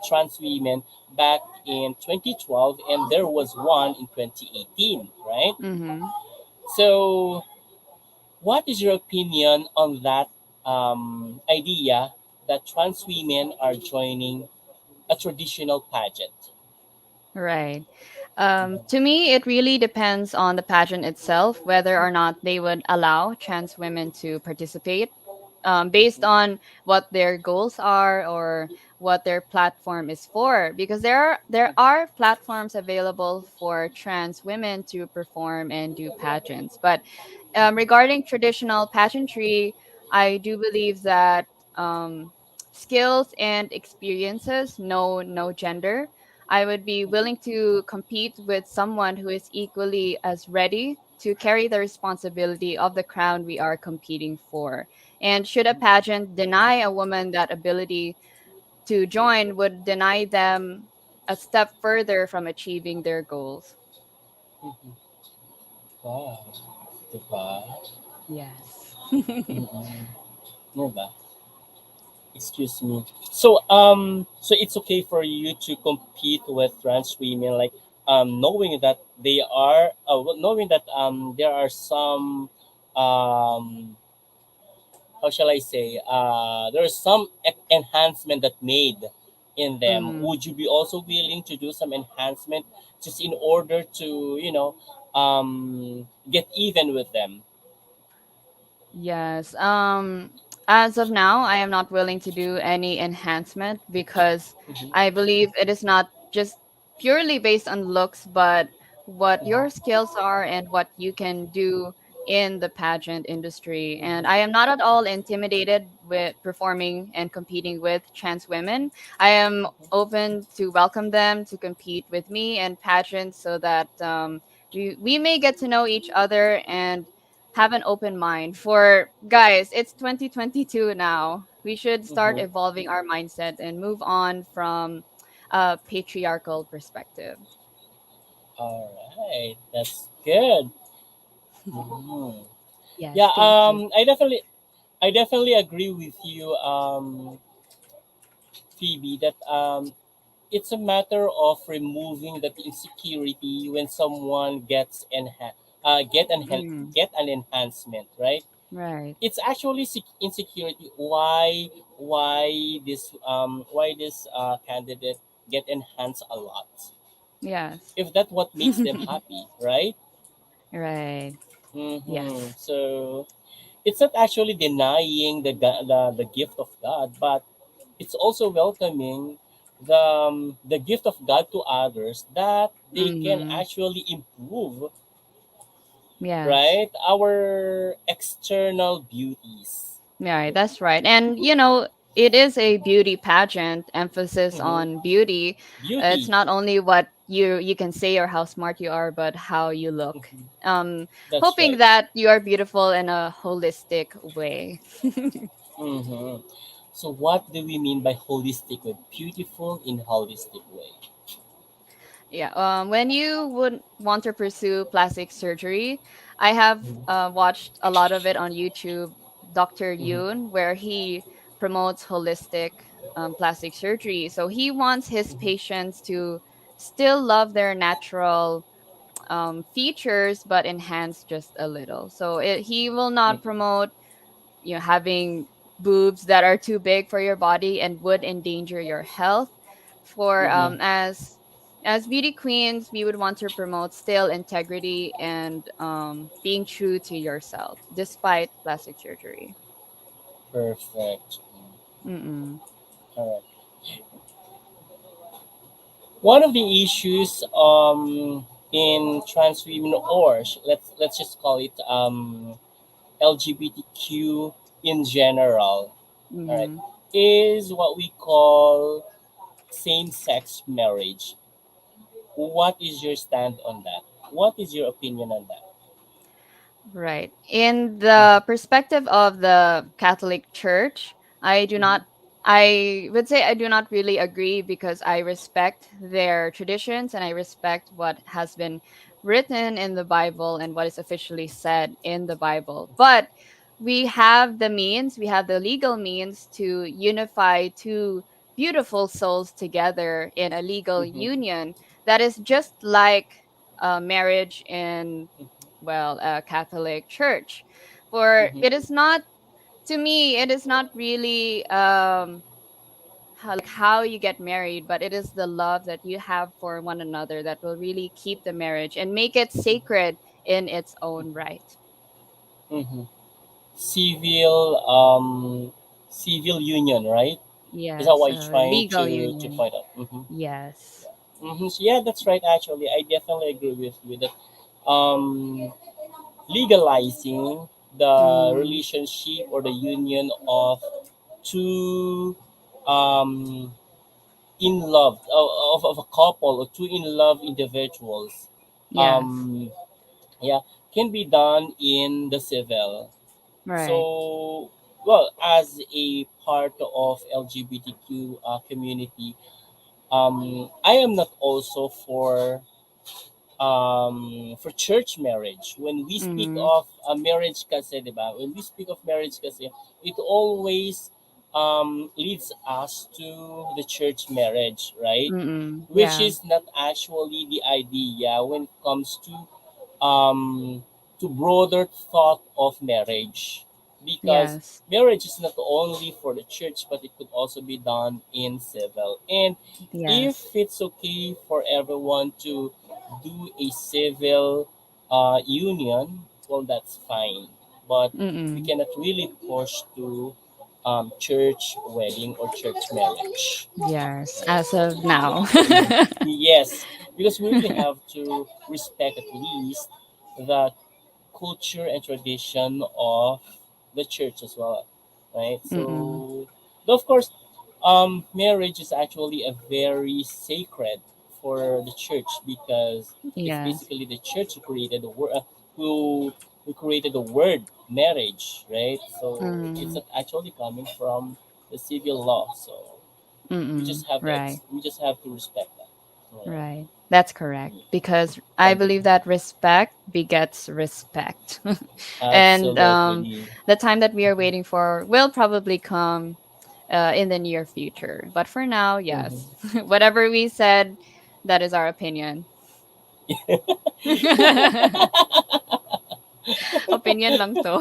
trans women back in 2012 and there was one in 2018, right? Mm-hmm. So what is your opinion on that idea that trans women are joining a traditional pageant? Right. To me, it really depends on the pageant itself, whether or not they would allow trans women to participate, based on what their goals are or what their platform is for. Because there are platforms available for trans women to perform and do pageants. But regarding traditional pageantry, I do believe that skills and experiences know no gender. I would be willing to compete with someone who is equally as ready to carry the responsibility of the crown we are competing for. And should a pageant deny a woman that ability to join, would deny them a step further from achieving their goals. Mhm. Wow, diba? Yes. Mm-mm. Diba? Excuse me. So so it's okay for you to compete with trans women, like knowing that they are knowing that there are some um how shall I say there is some enhancement that made in them. Mhm. Would you be also willing to do some enhancement just in order to get even with them? Yes. As of now, I am not willing to do any enhancement because Mm-hmm. I believe it is not just purely based on looks, but what your Mm-hmm. skills are and what you can do in the pageant industry. And I am not at all intimidated with performing and competing with trans women. I am open to welcome them to compete with me in pageants so that we may get to know each other and have an open mind. For guys, it's 2022 now. We should start Mm-hmm. evolving our mindset and move on from a patriarchal perspective. All right, that's good. Mhm. Yeah, Yes, thank you. I definitely agree with you, Phoebe, that it's a matter of removing that insecurity when someone Mm, get an enhancement, right? right. It's actually insecurity. Why this candidate get enhanced a lot? Yes. If that what makes them happy, right? Right. Mm-hmm. Yes. So it's not actually denying the gift of God, but it's also welcoming the gift of God to others that they can Mm-hmm. actually improve, Yes. right? Our external beauties. Yeah, that's right. And it is a beauty pageant, emphasis Hmm. on beauty. It's Beauty. not only what you can say or how smart you are, but how you look. Hmm. Um, That's hoping right. that you are beautiful in a holistic way. Hmm. So what do we mean by holistic way? Beautiful in holistic way. Yeah. When you would want to pursue plastic surgery, I have watched a lot of it on YouTube. Dr. Hmm. Yoon, where he promotes holistic plastic surgery. So he wants his Hmm. patients to still love their natural features, but enhance just a little. So he will not Hmm. promote having boobs that are too big for your body and would endanger your health. For Hmm. as beauty queens, we would want to promote still integrity and being true to yourself despite plastic surgery. Perfect. Mm-mm. All right. One of the issues in trans women, or let's just call it LGBTQ in general, all right, Mm-hmm. is what we call same-sex marriage. What is your stand on that? What is your opinion on that? Right. In the perspective of the Catholic Church, I do Mm-hmm. not, I would say I do not really agree because I respect their traditions and I respect what has been written in the Bible and what is officially said in the Bible. But we have the means, we have the legal means to unify two beautiful souls together in a legal Mm-hmm. union that is just like marriage in, well, a Catholic church. For Mm-hmm. it is not, to me, it is not really how you get married, but it is the love that you have for one another that will really keep the marriage and make it sacred in its own right. Mm-hmm. Civil civil union, right? Is that Yes, what you're trying legal to union. point out? Mm-hmm. Yes. Mm-hmm. So yeah, that's right. Actually, I definitely agree with you that legalizing the Mm, relationship or the union of two um, in love of a couple or two in love individuals, yes. um, yeah, can be done in the civil. Right. So, well, as a part of LGBTQ community, I am not also for church marriage. When we speak Mm, of a marriage kasi, di ba? When we speak of marriage kasi, it always leads us to the church marriage, right? Which yeah. is not actually the idea when it comes um, to broader thought of marriage, because Yes. marriage is not only for the church but it could also be done in civil. And if Yes. it's okay for everyone to do a civil union, well, that's fine, but we Mm-mm. cannot really push to church wedding or church marriage. Yes, Right? as of now. Mhm. Yes, because we really have to respect at least the culture and tradition of the church as well, right? Mm-mm. So, though of course, marriage is actually a very sacred for the church because it's Yes. basically the church who created the word, who created the word marriage, right? So it's Mm, not actually coming from the civil law. So mm-mm. Right. we just have to respect that. Yeah, Right. That's correct. Because I agree. believe that respect begets respect. And Absolutely. the time that we are waiting for will probably come in the near future. But for now, yes. Mhm. Whatever we said, that is our opinion. Opinion lang to.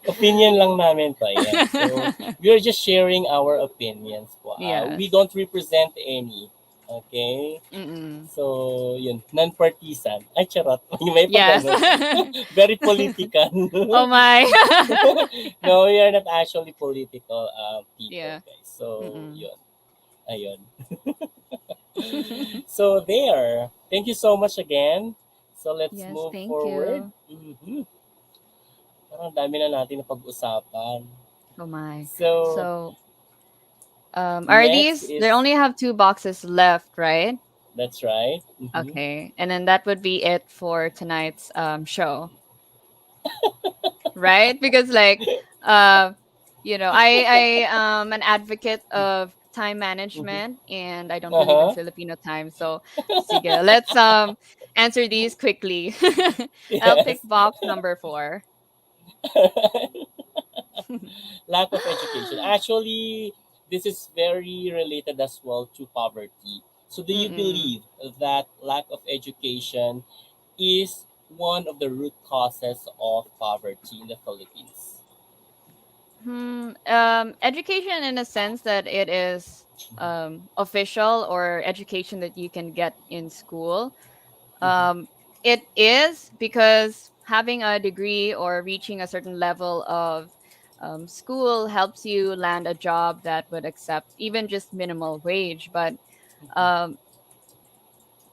Opinion lang namin to, yan. So, we're just sharing our opinions po. We Yes. don't represent any. Okay? Mm-mm. So, yun. Non-partisan. Ay, charot. May pa Yes. ganun. Very political. Oh my. No, we are not actually political people, Yeah. guys. So, Mm-mm. yun. Ayun. So, there. Thank you so much again. So, let's Yes, move thank forward. you. Parang dami na natin na pag-usapan. Oh my. So, So, are next these? They is, only have two boxes left, right? that's right. Okay, and then that would be it for tonight's show, right? Because like, uh, I am an advocate of time Mhm. management, and I don't believe in Uh-huh. Filipino time. So, sige, let's answer these quickly. I'll pick Yes. box number 4. Lack of education. Actually, this is very related as well to poverty. So, do you Mm-mm. believe that lack of education is one of the root causes of poverty in the Philippines? Education in a sense that it is official or education that you can get in school. Mhm. Um, it is because having a degree or reaching a certain level of school helps you land a job that would accept even just minimal wage. But um,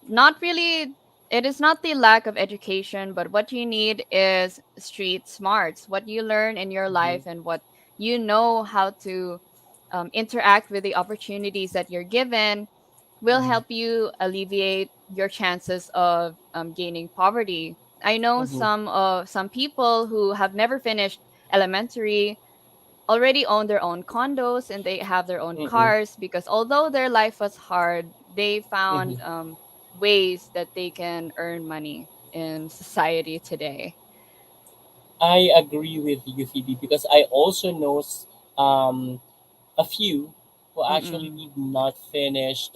not really, it is not the lack of education, but what you need is street smarts, what you learn in your Mhm. life and what you know how to interact with the opportunities that you're given will Mhm. help you alleviate your chances of gaining poverty. I know Mm-hmm. some people who have never finished elementary already own their own condos and they have their own Mm-mm. cars because although their life was hard, they Mm-hmm. found ways that they can earn money in society today. I agree with you, Phoebe, because I also know um, a few who actually Mm-mm. did not finish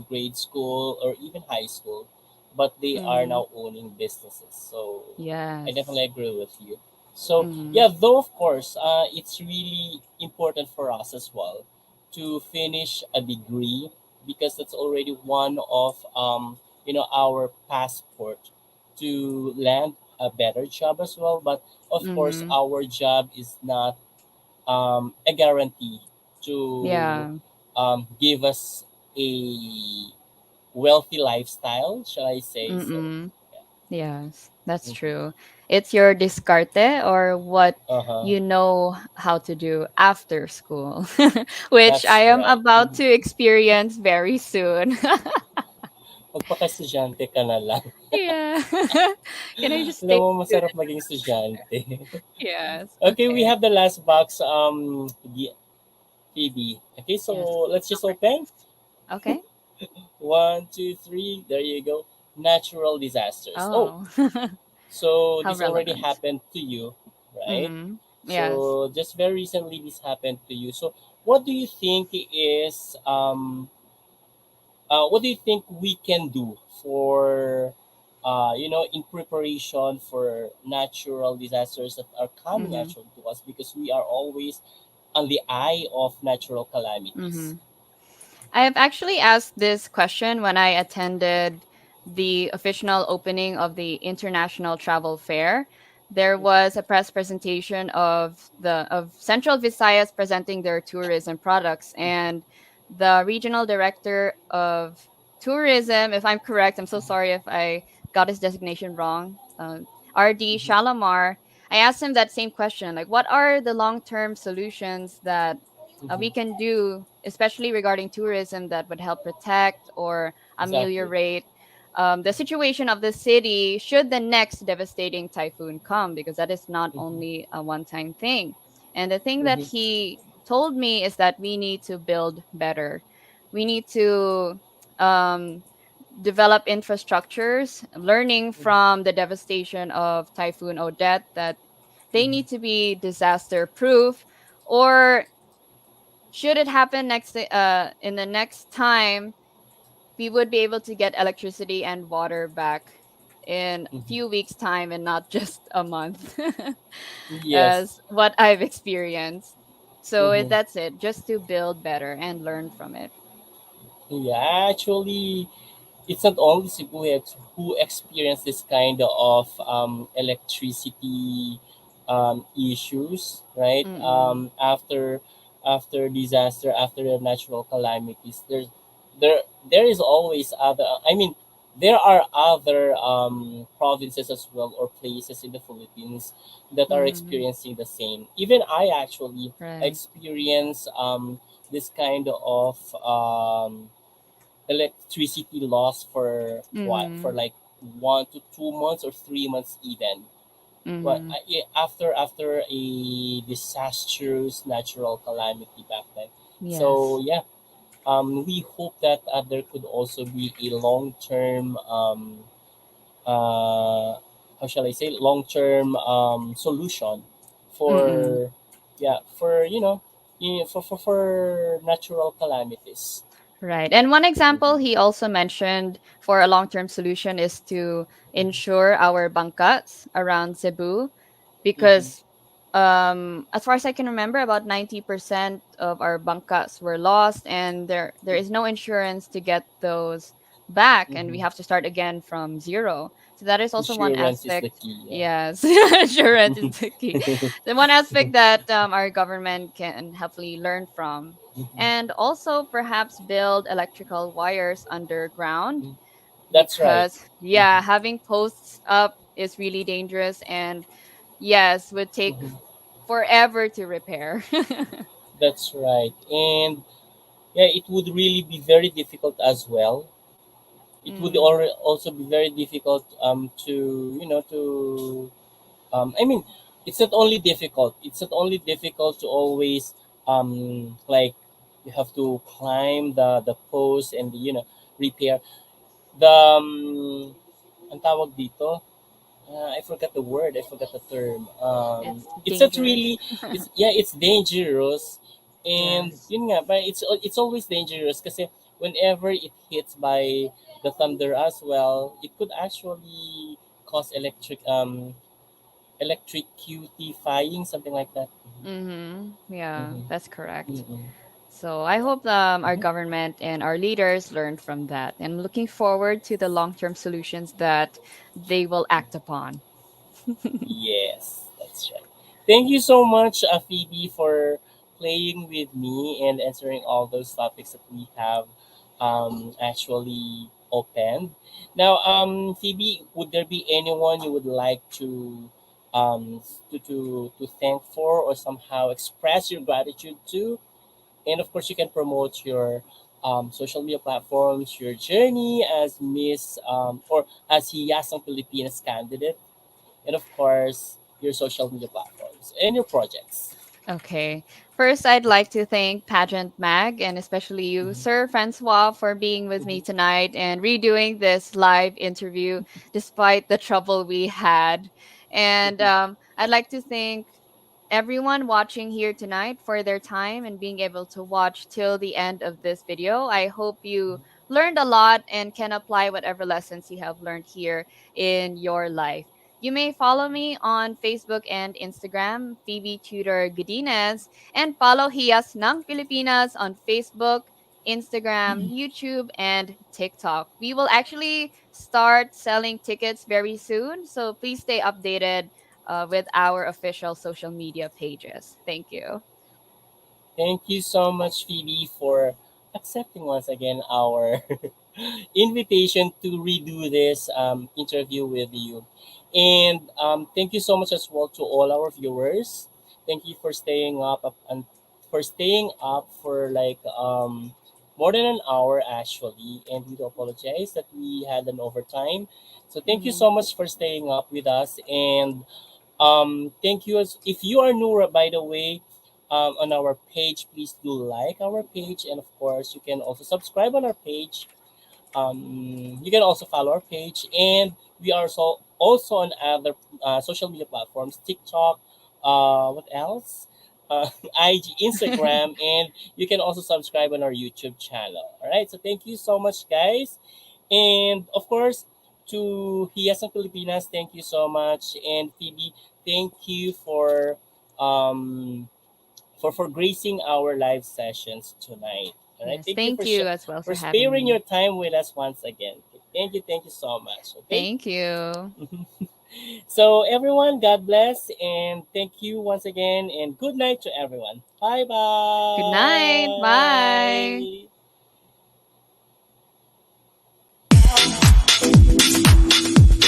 grade school or even high school, but they are Mm-hmm. now owning businesses. So I Yes. definitely agree with you. So Mm-hmm. yeah, though of course, it's really important for us as well to finish a degree because that's already one of our passport to land a better job as well. But of course, Mm-hmm. our job is not a guarantee to Yeah. give us a wealthy lifestyle, shall I say so? Mm-mm. Yes, Yeah. that's Mhm. true. It's your discarte or what Uh-huh. you know how to do after school, which I That's am right. about Mhm. to experience very soon. Magpaka-estudyante ka na lang. Yeah. Can I just Alam stay mo, student? masarap maging estudyante. Yes. Okay, we Okay. have the last box, Phoebe. Okay, so Yes. let's just Number open. six. Okay. One, two, three. There you go. Natural disasters. Oh, Oh, so how this already relevant. happened to you, right? Mm-hmm. Yes. So just very recently this happened to you. So what do you think is what do you think we can do for in preparation for natural disasters that are coming Mm-hmm. actually to us because we are always on the eye of natural Mm-hmm. calamities. I have actually asked this question when I attended the official opening of the International Travel Fair. There was a press presentation of Central Visayas presenting their tourism products, and the regional director of tourism, if I'm correct, I'm so sorry if I got his designation wrong, RD Mhm, Shalamar. I asked him that same question, like, what are the long-term solutions that we mhm. can do, especially regarding tourism, that would help protect or Exactly. ameliorate the situation of the city should the next devastating typhoon come, because that is not Mhm, only a one time thing. And the thing that mhm, he told me is that we need to build better. We need to um, develop infrastructures, learning mhm, from the devastation of Typhoon Odette, that they mhm, need to be disaster proof, or should it happen in the next time, we would be able to get electricity and water back in a mhm. few weeks time and not just a month, Yes. as what I've experienced. So Mhm. that's it, just to build better and learn from it. Yeah, actually, it's not only Cebu who experience this kind of electricity issues, right? Mm-mm. After disaster, after the natural calamities, there there is always other. I mean, there are other provinces as well or places in the Philippines that are Mm-hmm. experiencing the same. Even I actually Right. experience this kind of electricity loss for what Mm-hmm. for like 1 to 2 months or 3 months even. But Mm-hmm. after a disastrous natural calamity back then. So Yes. yeah, we hope that there could also be a long term how shall I say long term solution Mm-mm. for for for natural calamities. Right. And one example Mm-hmm. he also mentioned for a long term solution is to ensure our bangkats around Cebu, Mm-hmm. because as far as I can remember, about 90% of our bangkats were lost, and there is no insurance to get those back, and we Mm-hmm. have to start again from zero. So that is also one Insurance is the aspect. key. Yeah. Yes, insurance is the key. The one aspect that our government can hopefully learn from, Mhm. and also perhaps build electrical wires underground, That's right. because Mhm. yeah, having posts up is really dangerous, and yes, would take Mhm. forever to repair. That's right. And yeah, it would really be very difficult as well It would Mm. also be very difficult to to I mean, it's not only difficult. It's not only difficult to always like you have to climb the post and repair the ang tawag dito. I forgot the word. I forgot the term. It's It's not dangerous. really. It's yeah. It's dangerous, and Yes. yun nga. But it's always dangerous kasi whenever it hits by the thunder as well, it could actually cause electrocutifying, something like that. Mm-hmm. Yeah, Mm-hmm. that's correct. Mm-hmm. So I hope our Mm-hmm. government and our leaders learn from that, and looking forward to the long-term solutions that they will act upon. Yes, that's right. Thank you so much, Phoebe, for playing with me and answering all those topics that we have actually opened. Now, Phoebe, would there be anyone you would like to thank for or somehow express your gratitude to? And of course, you can promote your social media platforms, your journey as Miss or as Hiyas ng Pilipinas candidate, and of course your social media platforms and your projects. Okay. First, I'd like to thank Pageant Mag and especially you, Mhm, Sir Francois, for being with me mhm, tonight and redoing this live interview despite the trouble we had. And mhm, I'd like to thank everyone watching here tonight for their time and being able to watch till the end of this video. I hope you learned a lot and can apply whatever lessons you have learned here in your life. You may follow me on Facebook and Instagram, Phoebe Tudor Godines, and follow Hiyas ng Pilipinas on Facebook, Instagram, YouTube, and TikTok. We will actually start selling tickets very soon, so please stay updated with our official social media pages. Thank you. Thank you so much, Phoebe, for accepting once again our invitation to redo this interview with you. And thank you so much as well to all our viewers. Thank you for staying up and for staying up for like more than an hour actually. And we do apologize that we had an overtime. So thank you Mhm. so much for staying up with us. And thank you. As if you are new, by the way, on our page, please do like our page, and of course, you can also subscribe on our page. You can also follow our page, and we are also on other social media platforms, TikTok. What else? IG, Instagram, and you can also subscribe on our YouTube channel. All right. So thank you so much, guys. And of course, to Hiyas ng Pilipinas, thank you so much. And Phoebe, thank you um for gracing our live sessions tonight. All right, Yes, thank you thank you as well for for having sparing me. your time with us once again. Thank you so much. Okay, Thank you. so everyone, God bless and thank you once again, and good night to everyone. Bye Good night. Bye. bye.